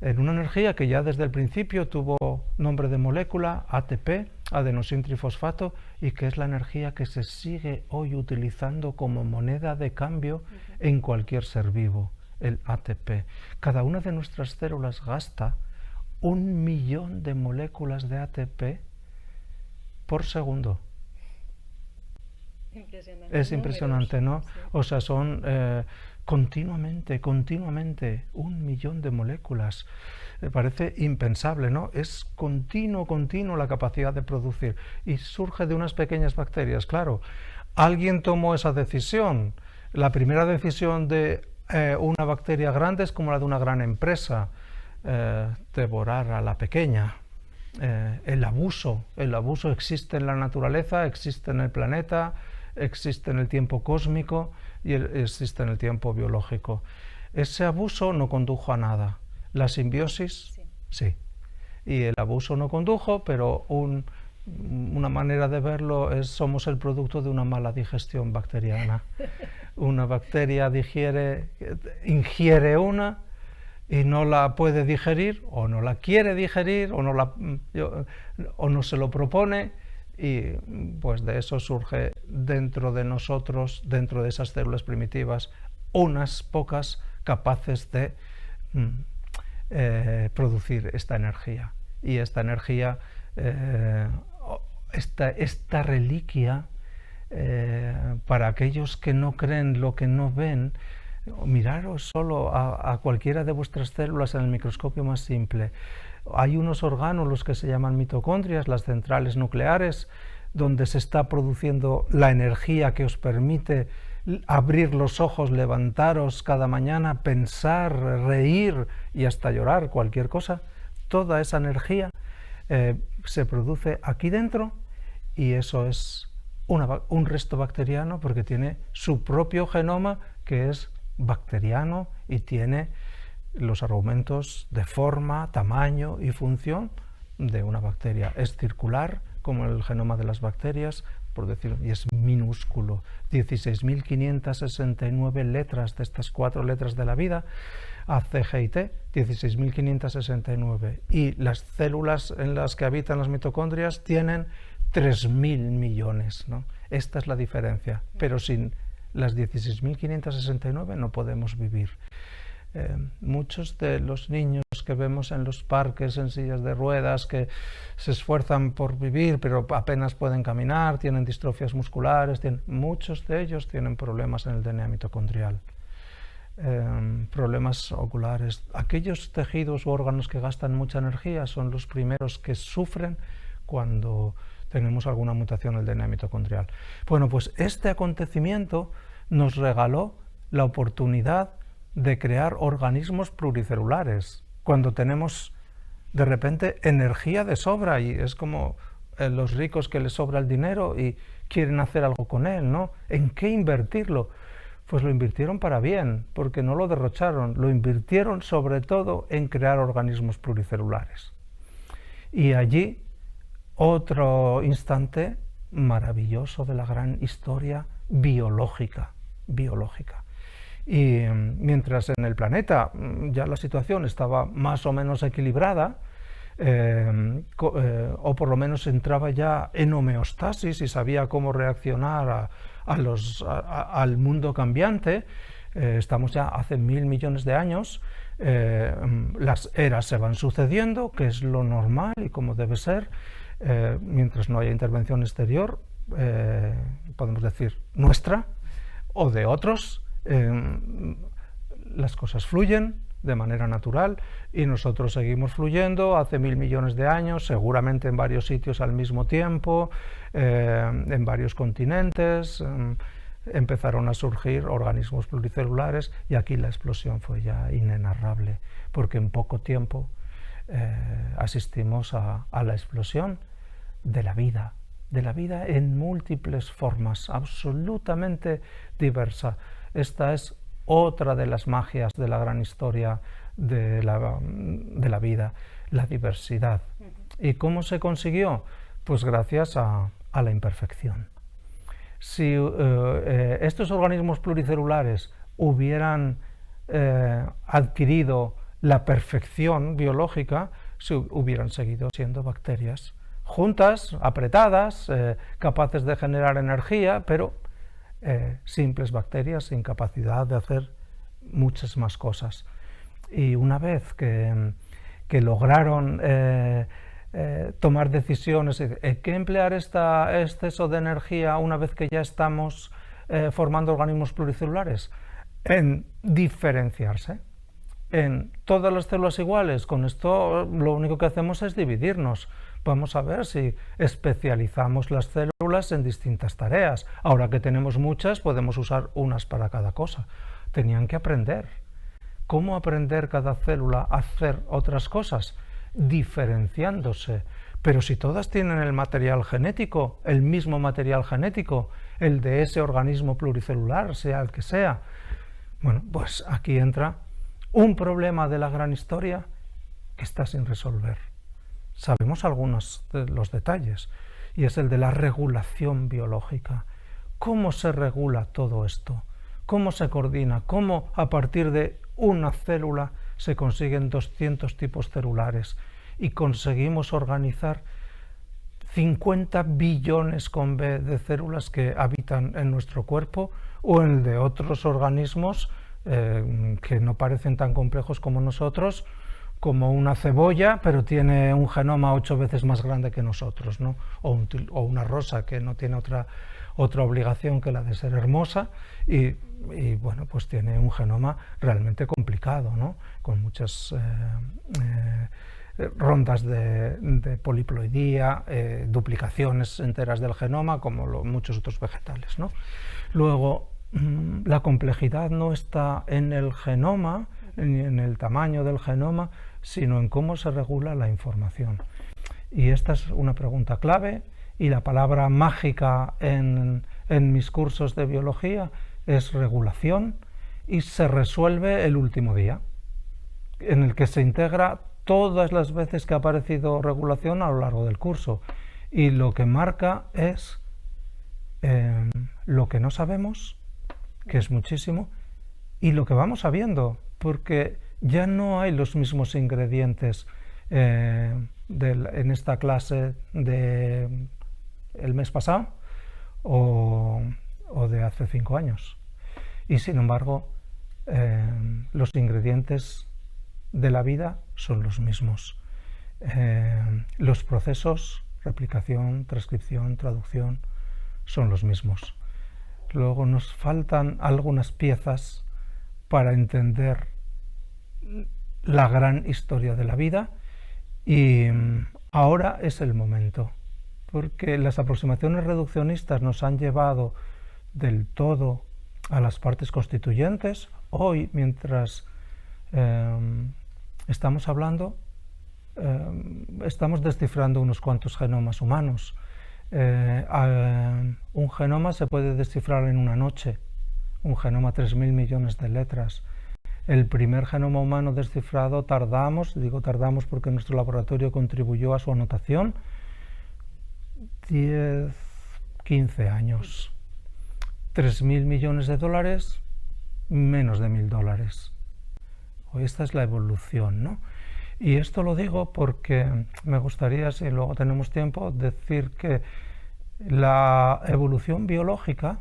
En una energía que ya desde el principio tuvo nombre de molécula, ATP, adenosintrifosfato, y que es la energía que se sigue hoy utilizando como moneda de cambio en cualquier ser vivo, el ATP. Cada una de nuestras células gasta 1 millón de moléculas de ATP por segundo. Es impresionante, ¿no? Sí. O sea, son continuamente 1 millón de moléculas. Me parece impensable, ¿no? Es continuo la capacidad de producir y surge de unas pequeñas bacterias. Claro, alguien tomó esa decisión. La primera decisión de una bacteria grande es como la de una gran empresa, devorar a la pequeña. El abuso existe en la naturaleza, existe en el planeta, existe en el tiempo cósmico y existe en el tiempo biológico. Ese abuso no condujo a nada. La simbiosis, sí. Y el abuso no condujo, pero una manera de verlo es somos el producto de una mala digestión bacteriana. Una bacteria ingiere una y no la puede digerir, o no la quiere digerir, o no se lo propone, y pues de eso surge dentro de nosotros, dentro de esas células primitivas, unas pocas capaces de producir esta energía. Y esta energía, esta reliquia, para aquellos que no creen lo que no ven, miraros solo a cualquiera de vuestras células en el microscopio más simple. Hay unos órganos que se llaman mitocondrias, las centrales nucleares, donde se está produciendo la energía que os permite abrir los ojos, levantaros cada mañana, pensar, reír y hasta llorar, cualquier cosa. Toda esa energía se produce aquí dentro, y eso es un resto bacteriano porque tiene su propio genoma, que es bacteriano, y tiene los argumentos de forma, tamaño y función de una bacteria. Es circular, como el genoma de las bacterias, por decirlo, y es minúsculo. 16.569 letras de estas 4 letras de la vida, A, C, G y T, 16.569. Y las células en las que habitan las mitocondrias tienen 3.000 millones, ¿no? Esta es la diferencia, pero sin las 16.569 no podemos vivir. Muchos de los niños que vemos en los parques en sillas de ruedas, que se esfuerzan por vivir pero apenas pueden caminar, tienen distrofias musculares, muchos de ellos tienen problemas en el DNA mitocondrial, problemas oculares. Aquellos tejidos u órganos que gastan mucha energía son los primeros que sufren cuando tenemos alguna mutación en el DNA mitocondrial. Bueno, pues este acontecimiento nos regaló la oportunidad de crear organismos pluricelulares, cuando tenemos de repente energía de sobra, y es como los ricos que les sobra el dinero y quieren hacer algo con él, ¿no? ¿En qué invertirlo? Pues lo invirtieron para bien, porque no lo derrocharon, lo invirtieron sobre todo en crear organismos pluricelulares. Y allí otro instante maravilloso de la gran historia biológica. Y mientras en el planeta ya la situación estaba más o menos equilibrada, o por lo menos entraba ya en homeostasis y sabía cómo reaccionar al mundo cambiante, estamos ya hace 1.000 millones de años, las eras se van sucediendo, que es lo normal y como debe ser, mientras no haya intervención exterior, podemos decir nuestra o de otros. Las cosas fluyen de manera natural y nosotros seguimos fluyendo hace 1.000 millones de años, seguramente en varios sitios al mismo tiempo, en varios continentes. Empezaron a surgir organismos pluricelulares y aquí la explosión fue ya inenarrable, porque en poco tiempo asistimos a la explosión de la vida en múltiples formas, absolutamente diversa. Esta es otra de las magias de la gran historia de la vida, la diversidad. ¿Y cómo se consiguió? Pues gracias a la imperfección. Si estos organismos pluricelulares hubieran adquirido la perfección biológica, hubieran seguido siendo bacterias juntas, apretadas, capaces de generar energía, pero simples bacterias sin capacidad de hacer muchas más cosas. Y una vez que lograron tomar decisiones. ¿En qué emplear este exceso de energía una vez que ya estamos formando organismos pluricelulares? En diferenciarse. En todas las células iguales. Con esto lo único que hacemos es dividirnos. Vamos a ver si especializamos las células en distintas tareas. Ahora que tenemos muchas, podemos usar unas para cada cosa. Tenían que aprender. ¿Cómo aprender cada célula a hacer otras cosas? Diferenciándose. Pero si todas tienen el material genético, el mismo material genético, el de ese organismo pluricelular, sea el que sea, bueno, pues aquí entra un problema de la gran historia que está sin resolver. Sabemos algunos de los detalles, y es el de la regulación biológica. ¿Cómo se regula todo esto? ¿Cómo se coordina? ¿Cómo a partir de una célula se consiguen 200 tipos celulares y conseguimos organizar 50 billones con B de células que habitan en nuestro cuerpo o en el de otros organismos que no parecen tan complejos como nosotros, como una cebolla, pero tiene un genoma 8 veces más grande que nosotros, ¿no? O una rosa que no tiene otra obligación que la de ser hermosa y bueno, pues tiene un genoma realmente complicado, ¿no? Con muchas rondas de poliploidía, duplicaciones enteras del genoma, como muchos otros vegetales, ¿no? Luego, la complejidad no está en el genoma, ni en el tamaño del genoma, sino en cómo se regula la información. Y esta es una pregunta clave, y la palabra mágica en mis cursos de biología es regulación, y se resuelve el último día, en el que se integra todas las veces que ha aparecido regulación a lo largo del curso. Y lo que marca es lo que no sabemos, que es muchísimo, y lo que vamos sabiendo, porque ya no hay los mismos ingredientes en esta clase del mes pasado o de hace 5 años. Y sin embargo, los ingredientes de la vida son los mismos. Los procesos, replicación, transcripción, traducción, son los mismos. Luego nos faltan algunas piezas para entender la gran historia de la vida, y ahora es el momento, porque las aproximaciones reduccionistas nos han llevado del todo a las partes constituyentes. Hoy, mientras estamos hablando, estamos descifrando unos cuantos genomas humanos. Un genoma se puede descifrar en una noche, un genoma 3.000 millones de letras. El primer genoma humano descifrado digo tardamos porque nuestro laboratorio contribuyó a su anotación, 10, 15 años. 3.000 millones de dólares, menos de $1.000. Hoy esta es la evolución, ¿no? Y esto lo digo porque me gustaría, si luego tenemos tiempo, decir que la evolución biológica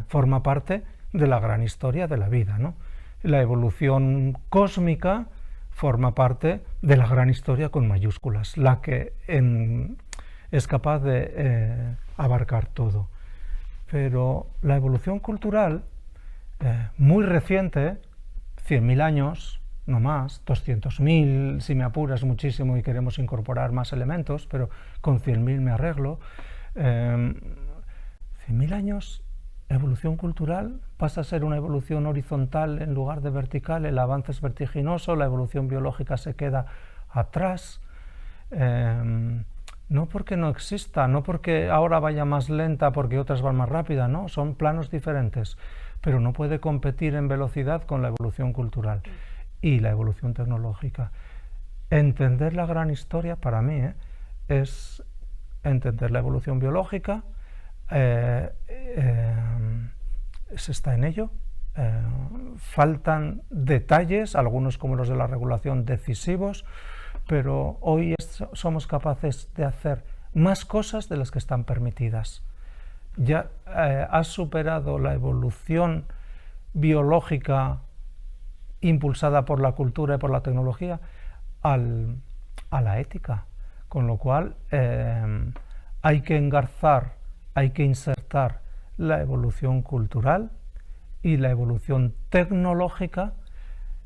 forma parte de la gran historia de la vida, ¿no? La evolución cósmica forma parte de la gran historia con mayúsculas, la que es capaz de abarcar todo. Pero la evolución cultural, muy reciente, 100.000 años, no más, 200.000 si me apuras muchísimo y queremos incorporar más elementos, pero con 100.000 me arreglo. 100.000 años, evolución cultural pasa a ser una evolución horizontal en lugar de vertical, el avance es vertiginoso, la evolución biológica se queda atrás, no porque no exista, no porque ahora vaya más lenta porque otras van más rápida, no, son planos diferentes, pero no puede competir en velocidad con la evolución cultural y la evolución tecnológica. Entender la gran historia para mí es entender la evolución biológica, se está en ello, faltan detalles, algunos como los de la regulación decisivos, pero hoy somos capaces de hacer más cosas de las que están permitidas. Ya ha superado la evolución biológica impulsada por la cultura y por la tecnología al a la ética, con lo cual hay que engarzar, hay que insertar la evolución cultural y la evolución tecnológica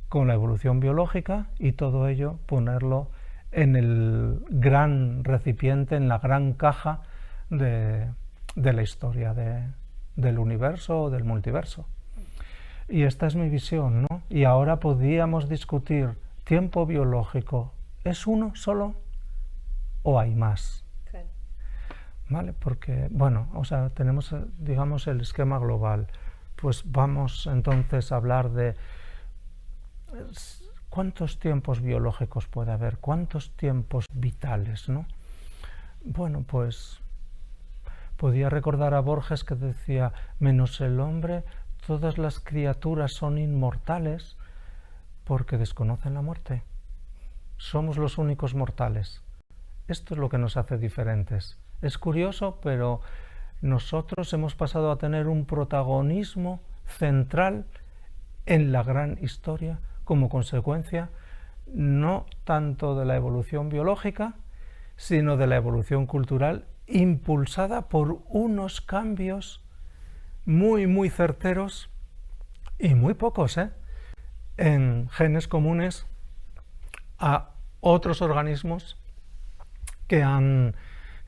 con la evolución biológica, y todo ello ponerlo en el gran recipiente, en la gran caja de la historia del universo o del multiverso. Y esta es mi visión, ¿no? Y ahora podríamos discutir, ¿tiempo biológico es uno solo o hay más? Claro. ¿Vale? Porque, bueno, o sea, tenemos, digamos, el esquema global. Pues vamos entonces a hablar de cuántos tiempos biológicos puede haber, cuántos tiempos vitales, ¿no? Bueno, pues podía recordar a Borges, que decía, menos el hombre, todas las criaturas son inmortales porque desconocen la muerte. Somos los únicos mortales. Esto es lo que nos hace diferentes. Es curioso, pero nosotros hemos pasado a tener un protagonismo central en la gran historia como consecuencia no tanto de la evolución biológica, sino de la evolución cultural, impulsada por unos cambios muy, muy certeros y muy pocos, en genes comunes a otros organismos que han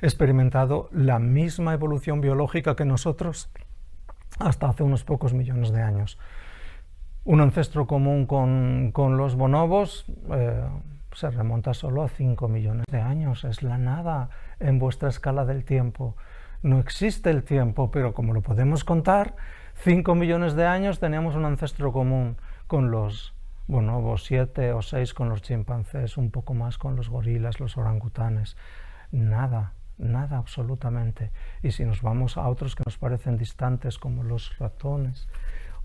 experimentado la misma evolución biológica que nosotros hasta hace unos pocos millones de años. Un ancestro común con los bonobos se remonta solo a 5 millones de años. Es la nada en vuestra escala del tiempo. No existe el tiempo, pero como lo podemos contar, 5 millones de años teníamos un ancestro común con los bonobos, 7 o 6 con los chimpancés, un poco más con los gorilas, los orangutanes. Nada, nada absolutamente. Y si nos vamos a otros que nos parecen distantes, como los ratones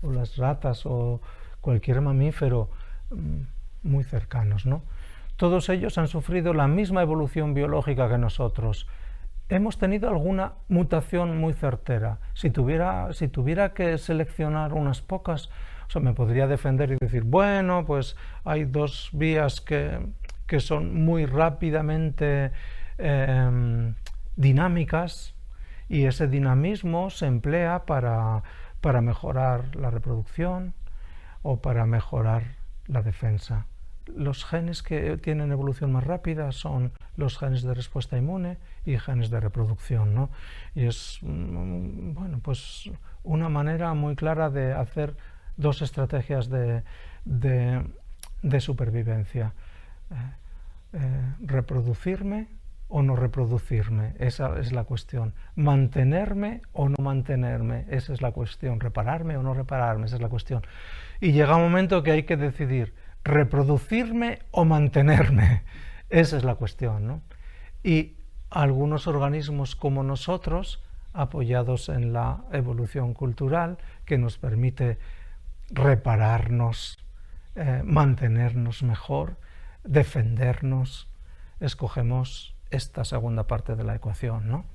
o las ratas o cualquier mamífero, muy cercanos, ¿no? Todos ellos han sufrido la misma evolución biológica que nosotros. Hemos tenido alguna mutación muy certera. Si tuviera que seleccionar unas pocas, o sea, me podría defender y decir, bueno, pues hay dos vías que son muy rápidamente dinámicas, y ese dinamismo se emplea para mejorar la reproducción o para mejorar la defensa. Los genes que tienen evolución más rápida son los genes de respuesta inmune y genes de reproducción, ¿no? Y es, bueno, pues una manera muy clara de hacer dos estrategias de supervivencia. Reproducirme o no reproducirme, esa es la cuestión. Mantenerme o no mantenerme, esa es la cuestión. Repararme o no repararme, esa es la cuestión. Y llega un momento que hay que decidir, reproducirme o mantenerme, esa es la cuestión, ¿no? Y algunos organismos como nosotros, apoyados en la evolución cultural, que nos permite repararnos, mantenernos mejor, defendernos, escogemos esta segunda parte de la ecuación, ¿no?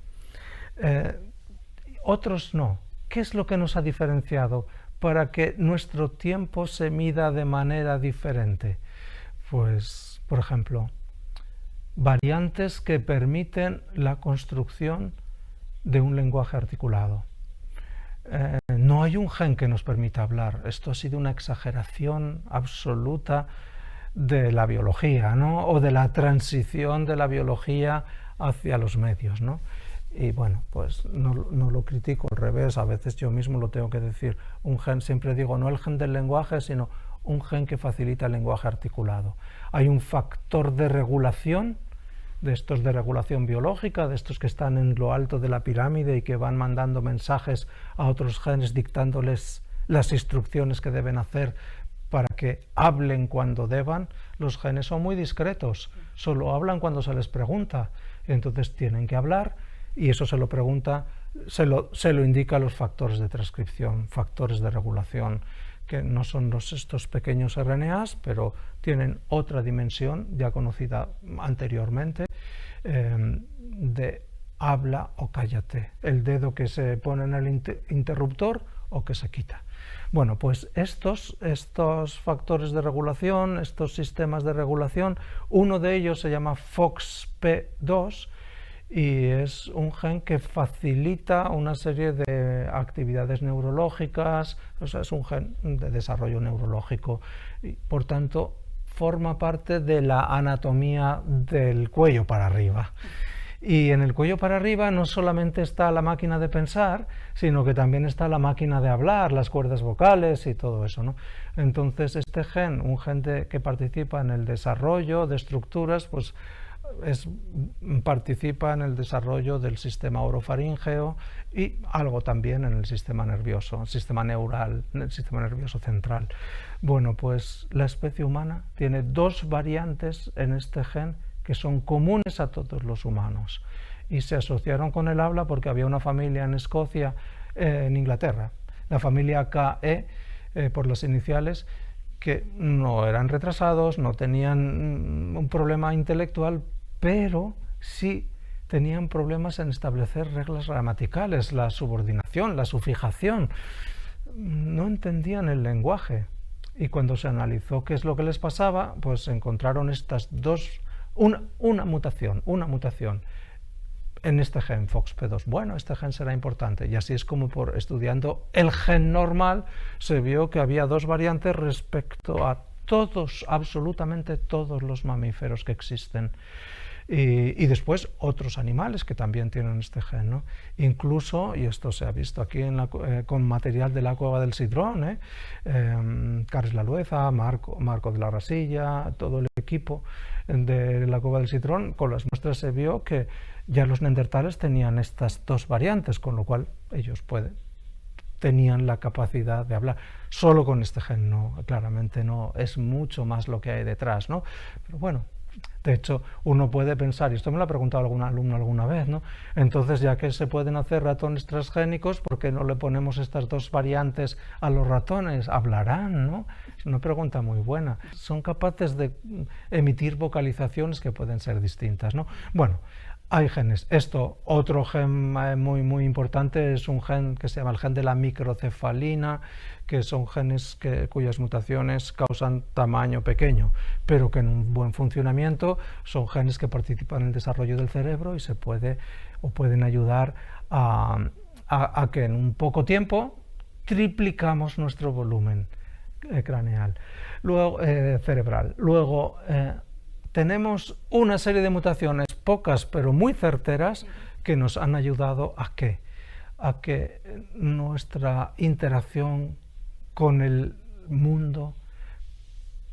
Otros no. ¿Qué es lo que nos ha diferenciado para que nuestro tiempo se mida de manera diferente? Pues, por ejemplo, variantes que permiten la construcción de un lenguaje articulado. No hay un gen que nos permita hablar. Esto ha sido una exageración absoluta de la biología, ¿no? O de la transición de la biología hacia los medios, ¿no? Y bueno, pues no lo critico, al revés, a veces yo mismo lo tengo que decir. Un gen, siempre digo, no el gen del lenguaje, sino un gen que facilita el lenguaje articulado. Hay un factor de regulación, de estos de regulación biológica, de estos que están en lo alto de la pirámide y que van mandando mensajes a otros genes, dictándoles las instrucciones que deben hacer para que hablen cuando deban. Los genes son muy discretos, solo hablan cuando se les pregunta, entonces tienen que hablar, y eso se lo pregunta, se lo indica a los factores de transcripción, factores de regulación, que no son estos pequeños RNAs, pero tienen otra dimensión ya conocida anteriormente, de habla o cállate. El dedo que se pone en el interruptor o que se quita. Bueno, pues estos factores de regulación, estos sistemas de regulación, uno de ellos se llama FOXP2 y es un gen que facilita una serie de actividades neurológicas, o sea, es un gen de desarrollo neurológico y, por tanto, forma parte de la anatomía del cuello para arriba. Y en el cuello para arriba no solamente está la máquina de pensar, sino que también está la máquina de hablar, las cuerdas vocales y todo eso, ¿no? Entonces este gen, un gen que participa en el desarrollo de estructuras, pues participa en el desarrollo del sistema orofaríngeo y algo también en el sistema nervioso, el sistema neural, el sistema nervioso central. Bueno, pues la especie humana tiene dos variantes en este gen que son comunes a todos los humanos y se asociaron con el habla porque había una familia en Escocia, en Inglaterra, la familia KE, por las iniciales, que no eran retrasados, no tenían un problema intelectual, pero sí tenían problemas en establecer reglas gramaticales, la subordinación, la sufijación. No entendían el lenguaje y cuando se analizó qué es lo que les pasaba, pues encontraron estas dos, una mutación en este gen FOXP2. Bueno, este gen será importante y así es como estudiando el gen normal se vio que había dos variantes respecto a todos, absolutamente todos los mamíferos que existen. Y después otros animales que también tienen este gen, ¿no? Incluso, y esto se ha visto aquí con material de la Cueva del Sidrón, Carles Lalueza, Marco de la Rasilla, todo el equipo de la Cueva del Sidrón, con las muestras se vio que ya los neandertales tenían estas dos variantes, con lo cual ellos tenían la capacidad de hablar. Solo con este gen no, claramente no, es mucho más lo que hay detrás, ¿no? Pero bueno, de hecho, uno puede pensar, y esto me lo ha preguntado algún alumno alguna vez, ¿no? Entonces, ya que se pueden hacer ratones transgénicos, ¿por qué no le ponemos estas dos variantes a los ratones? ¿Hablarán, no? Es una pregunta muy buena. Son capaces de emitir vocalizaciones que pueden ser distintas, ¿no? Bueno, hay genes. Otro gen muy importante es un gen que se llama el gen de la microcefalina, que son genes cuyas mutaciones causan tamaño pequeño, pero que en un buen funcionamiento son genes que participan en el desarrollo del cerebro y pueden ayudar a que en un poco tiempo triplicamos nuestro volumen craneal, luego cerebral. Luego tenemos una serie de mutaciones, pocas pero muy certeras, que nos han ayudado a que nuestra interacción con el mundo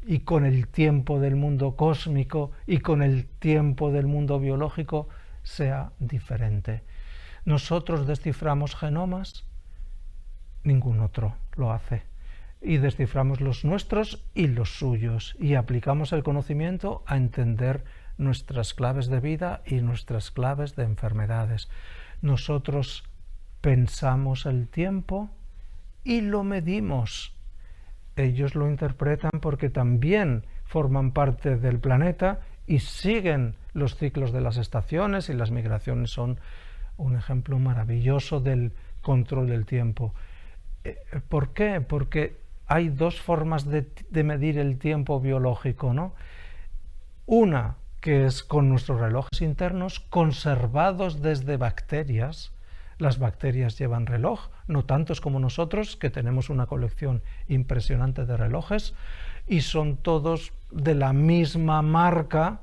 y con el tiempo del mundo cósmico y con el tiempo del mundo biológico sea diferente. Nosotros desciframos genomas, ningún otro lo hace. Y desciframos los nuestros y los suyos y aplicamos el conocimiento a entender nuestras claves de vida y nuestras claves de enfermedades. Nosotros pensamos el tiempo y lo medimos. Ellos lo interpretan porque también forman parte del planeta y siguen los ciclos de las estaciones y las migraciones son un ejemplo maravilloso del control del tiempo. ¿Por qué? Porque hay dos formas de medir el tiempo biológico, ¿no? Una que es con nuestros relojes internos conservados desde bacterias. Las bacterias llevan reloj, no tantos como nosotros, que tenemos una colección impresionante de relojes, y son todos de la misma marca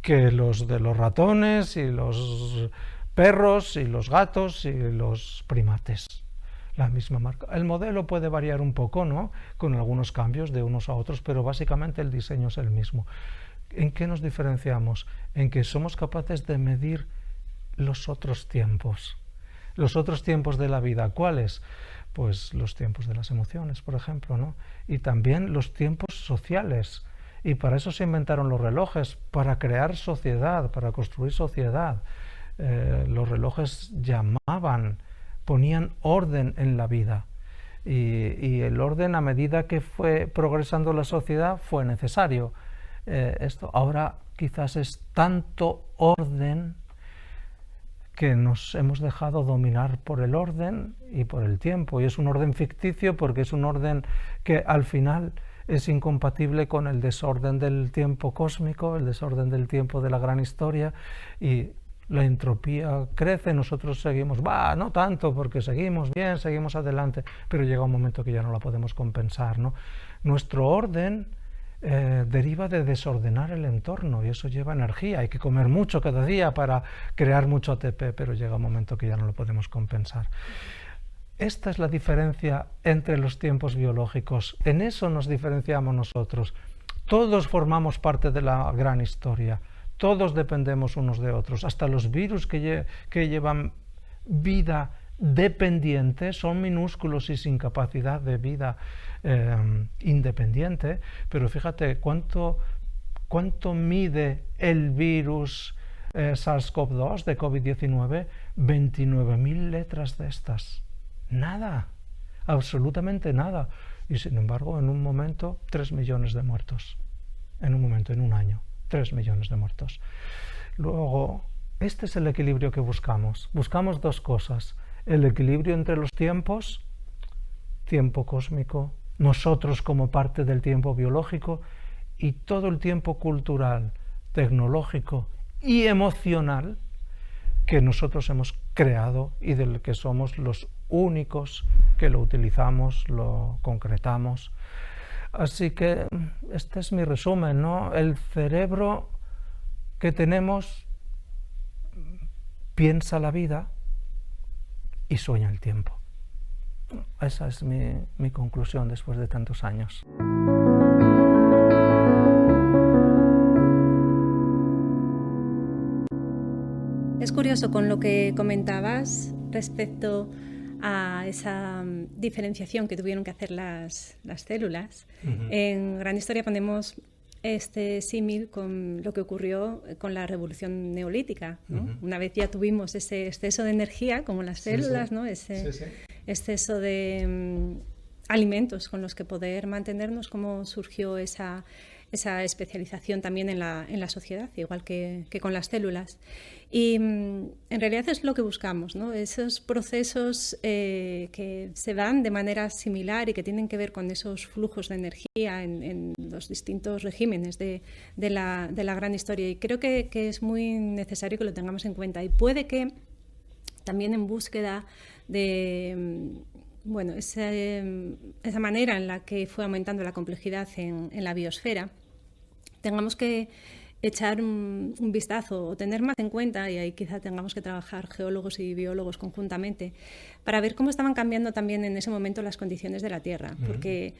que los de los ratones y los perros y los gatos y los primates. La misma marca. El modelo puede variar un poco, ¿no? Con algunos cambios de unos a otros, pero básicamente el diseño es el mismo. ¿En qué nos diferenciamos? En que somos capaces de medir los otros tiempos. Los otros tiempos de la vida. ¿Cuáles? Pues los tiempos de las emociones, por ejemplo, ¿no? Y también los tiempos sociales. Y para eso se inventaron los relojes, para crear sociedad, para construir sociedad. Los relojes ponían orden en la vida. Y el orden, a medida que fue progresando la sociedad, fue necesario. Esto ahora quizás es tanto orden que nos hemos dejado dominar por el orden y por el tiempo. Y es un orden ficticio porque es un orden que al final es incompatible con el desorden del tiempo cósmico, el desorden del tiempo de la gran historia, y la entropía crece. Nosotros seguimos, no tanto, porque seguimos bien, seguimos adelante, pero llega un momento que ya no la podemos compensar, ¿no? Nuestro orden deriva de desordenar el entorno, y eso lleva energía. Hay que comer mucho cada día para crear mucho ATP, pero llega un momento que ya no lo podemos compensar. Esta es la diferencia entre los tiempos biológicos. En eso nos diferenciamos nosotros. Todos formamos parte de la gran historia. Todos dependemos unos de otros. Hasta los virus que llevan vida dependiente son minúsculos y sin capacidad de vida independiente. Pero fíjate cuánto mide el virus SARS-CoV-2 de COVID-19. 29.000 letras de estas. Nada, absolutamente nada. Y sin embargo, en un momento, 3 millones de muertos. En un momento, en un año, 3 millones de muertos. Luego, este es el equilibrio que buscamos. Buscamos dos cosas. El equilibrio entre los tiempos, tiempo cósmico, nosotros como parte del tiempo biológico, y todo el tiempo cultural, tecnológico y emocional que nosotros hemos creado y del que somos los únicos que lo utilizamos, lo concretamos. Así que este es mi resumen, ¿no? El cerebro que tenemos piensa la vida y sueña el tiempo. Esa es mi conclusión después de tantos años. Es curioso con lo que comentabas respecto a esa diferenciación que tuvieron que hacer las células. En Gran Historia ponemos este símil con lo que ocurrió con la revolución neolítica, ¿no? Una vez ya tuvimos ese exceso de energía, como las células, ¿no? Ese exceso de alimentos con los que poder mantenernos, cómo surgió esa especialización también en la sociedad, igual que con las células. Y en realidad es lo que buscamos, ¿no? Esos procesos que se dan de manera similar y que tienen que ver con esos flujos de energía en los distintos regímenes de la gran historia. Y creo que es muy necesario que lo tengamos en cuenta. Y puede que también en búsqueda de esa manera en la que fue aumentando la complejidad en la biosfera, tengamos que echar un vistazo o tener más en cuenta, y ahí quizá tengamos que trabajar geólogos y biólogos conjuntamente, para ver cómo estaban cambiando también en ese momento las condiciones de la Tierra, porque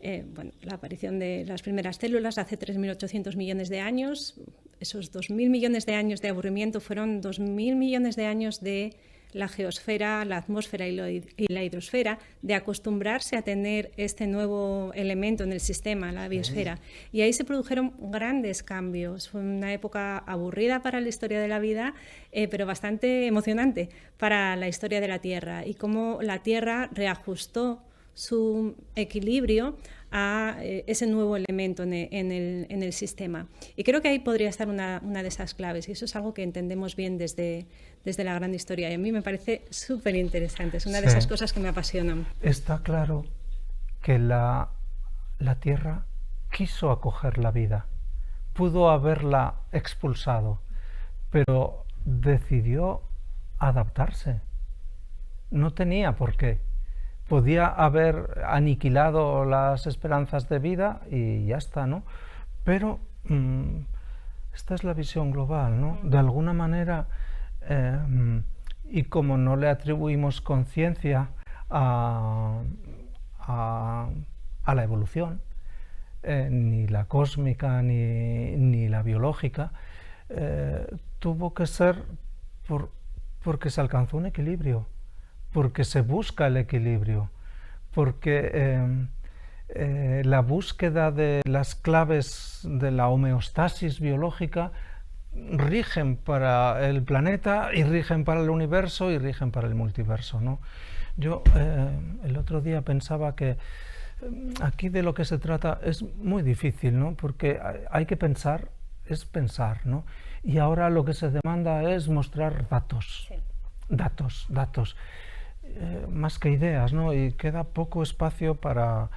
la aparición de las primeras células hace 3.800 millones de años, esos 2.000 millones de años de aburrimiento fueron 2.000 millones de años de la geosfera, la atmósfera y la hidrosfera, de acostumbrarse a tener este nuevo elemento en el sistema, la biosfera. Y ahí se produjeron grandes cambios. Fue una época aburrida para la historia de la vida, pero bastante emocionante para la historia de la Tierra, y cómo la Tierra reajustó su equilibrio a ese nuevo elemento en el sistema. Y creo que ahí podría estar una de esas claves, y eso es algo que entendemos bien desde la gran historia, y a mí me parece súper interesante, es una de esas cosas que me apasionan. Está claro que la Tierra quiso acoger la vida, pudo haberla expulsado, pero decidió adaptarse. No tenía por qué. Podía haber aniquilado las esperanzas de vida y ya está, ¿no? Pero esta es la visión global, ¿no? De alguna manera, y como no le atribuimos conciencia a la evolución, ni la cósmica ni la biológica, tuvo que ser porque se alcanzó un equilibrio, porque se busca el equilibrio, porque la búsqueda de las claves de la homeostasis biológica rigen para el planeta y rigen para el universo y rigen para el multiverso, ¿no? Yo el otro día pensaba que aquí de lo que se trata es muy difícil, ¿no? Porque hay que pensar es pensar, ¿no? Y ahora lo que se demanda es mostrar datos, sí. datos, más que ideas, ¿no? Y queda poco espacio para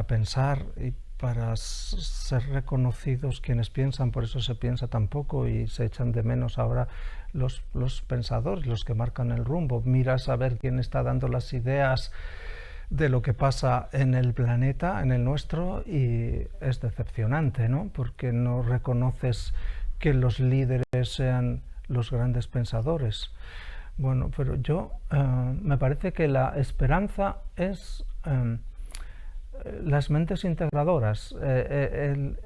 pensar y para ser reconocidos quienes piensan. Por eso se piensa tan poco y se echan de menos ahora los pensadores, los que marcan el rumbo. Miras a ver quién está dando las ideas de lo que pasa en el planeta, en el nuestro, y es decepcionante, ¿no? Porque no reconoces que los líderes sean los grandes pensadores. Bueno, pero yo me parece que la esperanza es las mentes integradoras, el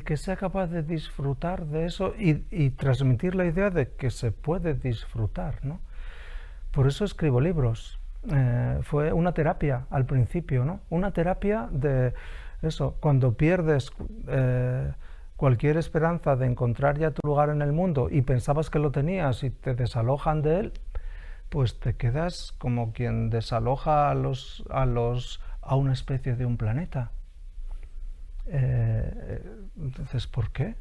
que sea capaz de disfrutar de eso y transmitir la idea de que se puede disfrutar, ¿no? Por eso escribo libros. Fue una terapia al principio, ¿no? Una terapia de eso, cuando pierdes cualquier esperanza de encontrar ya tu lugar en el mundo y pensabas que lo tenías y te desalojan de él, pues te quedas como quien desaloja a una especie de un planeta. Entonces, ¿por qué?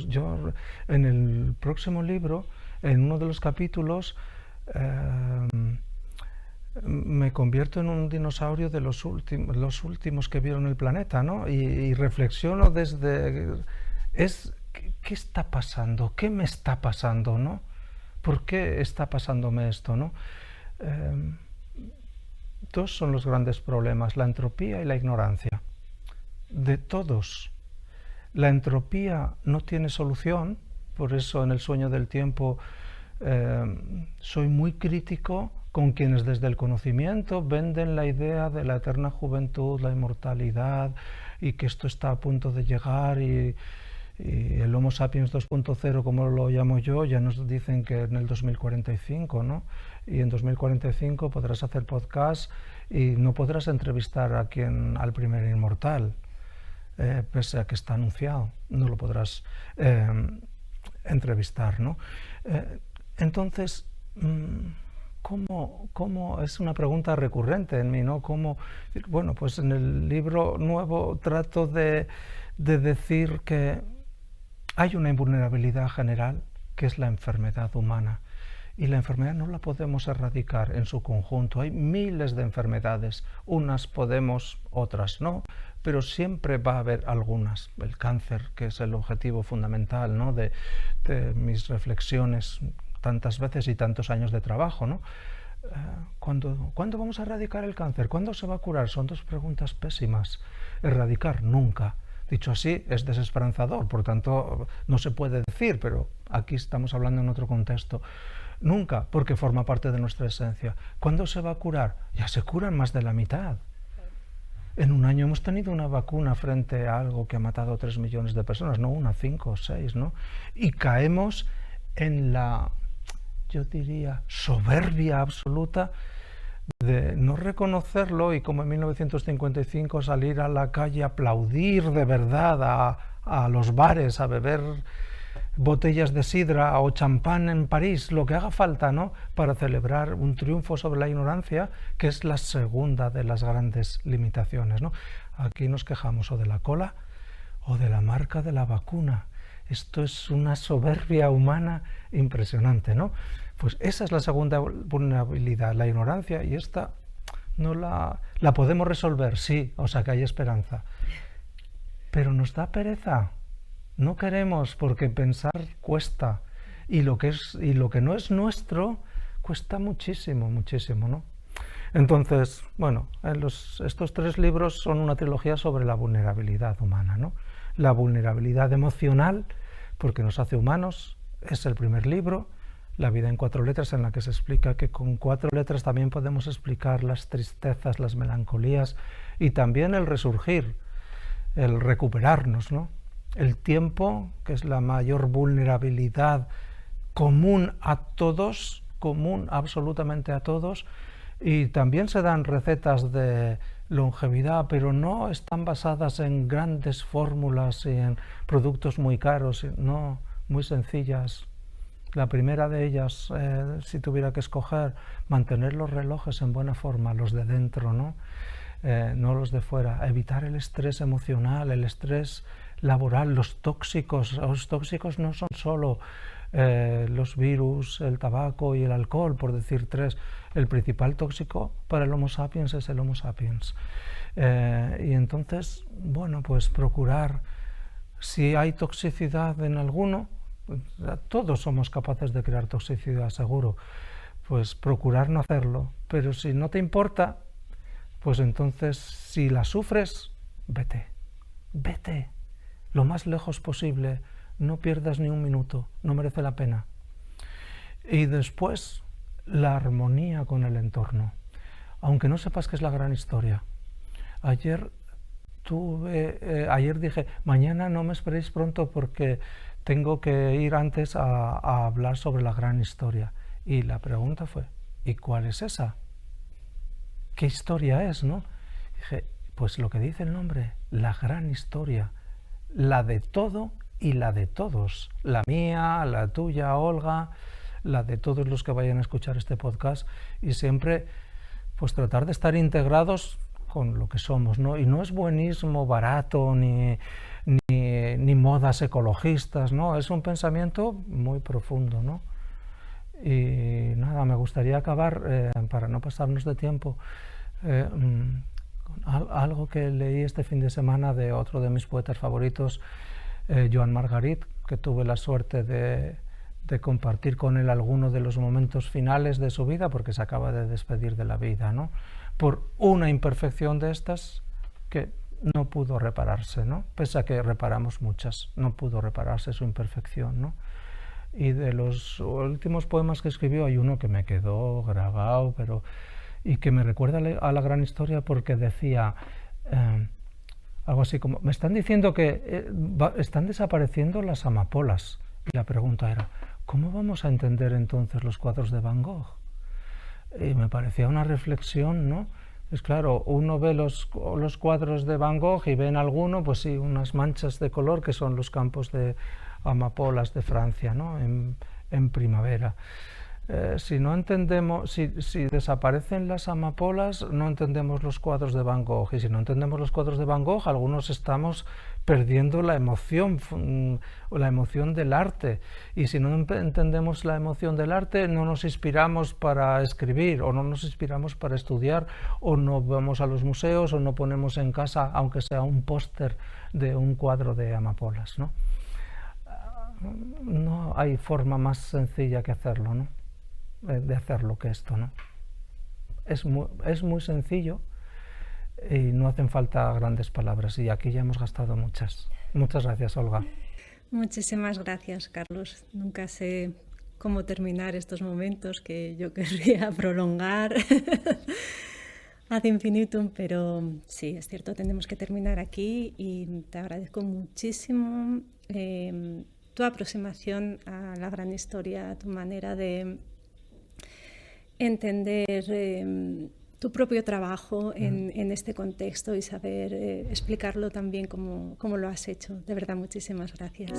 Yo en el próximo libro, en uno de los capítulos, me convierto en un dinosaurio de los últimos que vieron el planeta, ¿no? Y reflexiono desde ¿qué está pasando? ¿Qué me está pasando, no? ¿Por qué está pasándome esto, no? Dos son los grandes problemas, la entropía y la ignorancia. De todos. La entropía no tiene solución, por eso en el sueño del tiempo soy muy crítico con quienes desde el conocimiento venden la idea de la eterna juventud, la inmortalidad, y que esto está a punto de llegar, y el Homo sapiens 2.0, como lo llamo yo, ya nos dicen que en el 2045, ¿no? Y en 2045 podrás hacer podcast y no podrás entrevistar al primer inmortal, pese a que está anunciado, no lo podrás entrevistar, ¿no? Entonces, ¿cómo? Es una pregunta recurrente en mí, ¿no? Bueno, pues en el libro nuevo trato de decir que hay una invulnerabilidad general, que es la enfermedad humana. Y la enfermedad no la podemos erradicar en su conjunto. Hay miles de enfermedades. Unas podemos, otras no. Pero siempre va a haber algunas. El cáncer, que es el objetivo fundamental, ¿no? de mis reflexiones tantas veces y tantos años de trabajo, ¿no? ¿Cuándo vamos a erradicar el cáncer? ¿Cuándo se va a curar? Son dos preguntas pésimas. Erradicar, nunca. Dicho así, es desesperanzador, por tanto, no se puede decir, pero aquí estamos hablando en otro contexto. Nunca, porque forma parte de nuestra esencia. ¿Cuándo se va a curar? Ya se curan más de la mitad. En un año hemos tenido una vacuna frente a algo que ha matado a 3 millones de personas, no una, 5 o 6, ¿no? Y caemos en la, yo diría, soberbia absoluta de no reconocerlo y, como en 1955, salir a la calle a aplaudir de verdad a los bares, a beber botellas de sidra o champán en París, lo que haga falta, ¿no? Para celebrar un triunfo sobre la ignorancia, que es la segunda de las grandes limitaciones, ¿no? Aquí nos quejamos o de la cola o de la marca de la vacuna. Esto es una soberbia humana impresionante, ¿no? Pues esa es la segunda vulnerabilidad, la ignorancia, y esta no la podemos resolver, sí, o sea que hay esperanza. Pero nos da pereza. No queremos, porque pensar cuesta, y lo que no es nuestro cuesta muchísimo, muchísimo, ¿no? Entonces, bueno, estos 3 libros son una trilogía sobre la vulnerabilidad humana, ¿no? La vulnerabilidad emocional, porque nos hace humanos, es el primer libro. La vida en 4 letras, en la que se explica que con 4 letras también podemos explicar las tristezas, las melancolías, y también el resurgir, el recuperarnos, ¿no? El tiempo, que es la mayor vulnerabilidad común a todos, común absolutamente a todos, y también se dan recetas de longevidad, pero no están basadas en grandes fórmulas y en productos muy caros, no, muy sencillas. La primera de ellas, si tuviera que escoger, mantener los relojes en buena forma, los de dentro, ¿no? No los de fuera. Evitar el estrés emocional, el estrés laboral, los tóxicos no son solo los virus, el tabaco y el alcohol, por decir tres. El principal tóxico para el Homo sapiens es el Homo sapiens. Y entonces, bueno, pues procurar, si hay toxicidad en alguno, todos somos capaces de crear toxicidad, seguro, pues procurar no hacerlo. Pero si no te importa, pues entonces, si la sufres, vete lo más lejos posible, no pierdas ni un minuto, no merece la pena. Y después, la armonía con el entorno, aunque no sepas qué es la gran historia. Ayer dije, mañana no me esperéis pronto porque tengo que ir antes a hablar sobre la gran historia. Y la pregunta fue, ¿y cuál es esa? ¿Qué historia es, no? Dije, pues lo que dice el nombre, la gran historia, la de todo y la de todos, la mía, la tuya, Olga, la de todos los que vayan a escuchar este podcast, y siempre pues tratar de estar integrados con lo que somos, ¿no? Y no es buenismo barato ni modas ecologistas, ¿no? Es un pensamiento muy profundo, ¿no? Y nada, me gustaría acabar, para no pasarnos de tiempo, algo que leí este fin de semana de otro de mis poetas favoritos, Joan Margarit, que tuve la suerte de compartir con él algunos de los momentos finales de su vida, porque se acaba de despedir de la vida, ¿no? Por una imperfección de estas que no pudo repararse, ¿no? Pese a que reparamos muchas, no pudo repararse su imperfección, ¿no? Y de los últimos poemas que escribió hay uno que me quedó grabado, y que me recuerda a la gran historia, porque decía algo así como, me están diciendo que están desapareciendo las amapolas. Y la pregunta era, ¿cómo vamos a entender entonces los cuadros de Van Gogh? Y me parecía una reflexión, ¿no? Es claro, uno ve los cuadros de Van Gogh y ve en alguno, pues sí, unas manchas de color que son los campos de amapolas de Francia, ¿no? En primavera. Si no entendemos, si desaparecen las amapolas, no entendemos los cuadros de Van Gogh, y si no entendemos los cuadros de Van Gogh, algunos estamos perdiendo la emoción del arte, y si no entendemos la emoción del arte, no nos inspiramos para escribir, o no nos inspiramos para estudiar, o no vamos a los museos, o no ponemos en casa, aunque sea un póster de un cuadro de amapolas, ¿no? No hay forma más sencilla que hacerlo, ¿no? De hacerlo que esto, ¿no? Es muy sencillo y no hacen falta grandes palabras, y aquí ya hemos gastado muchas. Muchas gracias, Olga. Muchísimas gracias, Carlos. Nunca sé cómo terminar estos momentos que yo querría prolongar ad infinitum, pero sí, es cierto, tenemos que terminar aquí, y te agradezco muchísimo tu aproximación a la gran historia, tu manera de entender tu propio trabajo en este contexto y saber explicarlo tan bien como lo has hecho. De verdad, muchísimas gracias.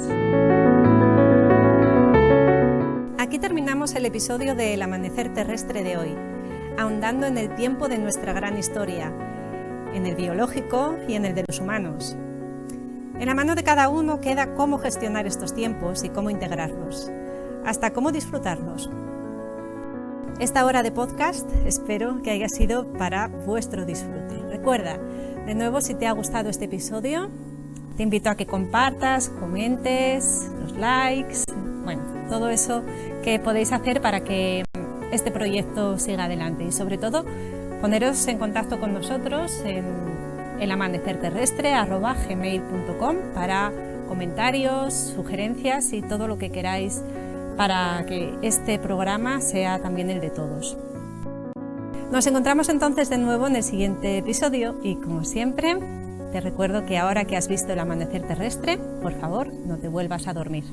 Aquí terminamos el episodio del Amanecer Terrestre de hoy, ahondando en el tiempo de nuestra gran historia, en el biológico y en el de los humanos. En la mano de cada uno queda cómo gestionar estos tiempos y cómo integrarlos, hasta cómo disfrutarlos. Esta hora de podcast espero que haya sido para vuestro disfrute. Recuerda, de nuevo, si te ha gustado este episodio, te invito a que compartas, comentes, los likes, bueno, todo eso que podéis hacer para que este proyecto siga adelante, y sobre todo poneros en contacto con nosotros en elamanecerterrestre@gmail.com para comentarios, sugerencias y todo lo que queráis para que este programa sea también el de todos. Nos encontramos entonces de nuevo en el siguiente episodio, y como siempre te recuerdo que ahora que has visto el amanecer terrestre, por favor, no te vuelvas a dormir.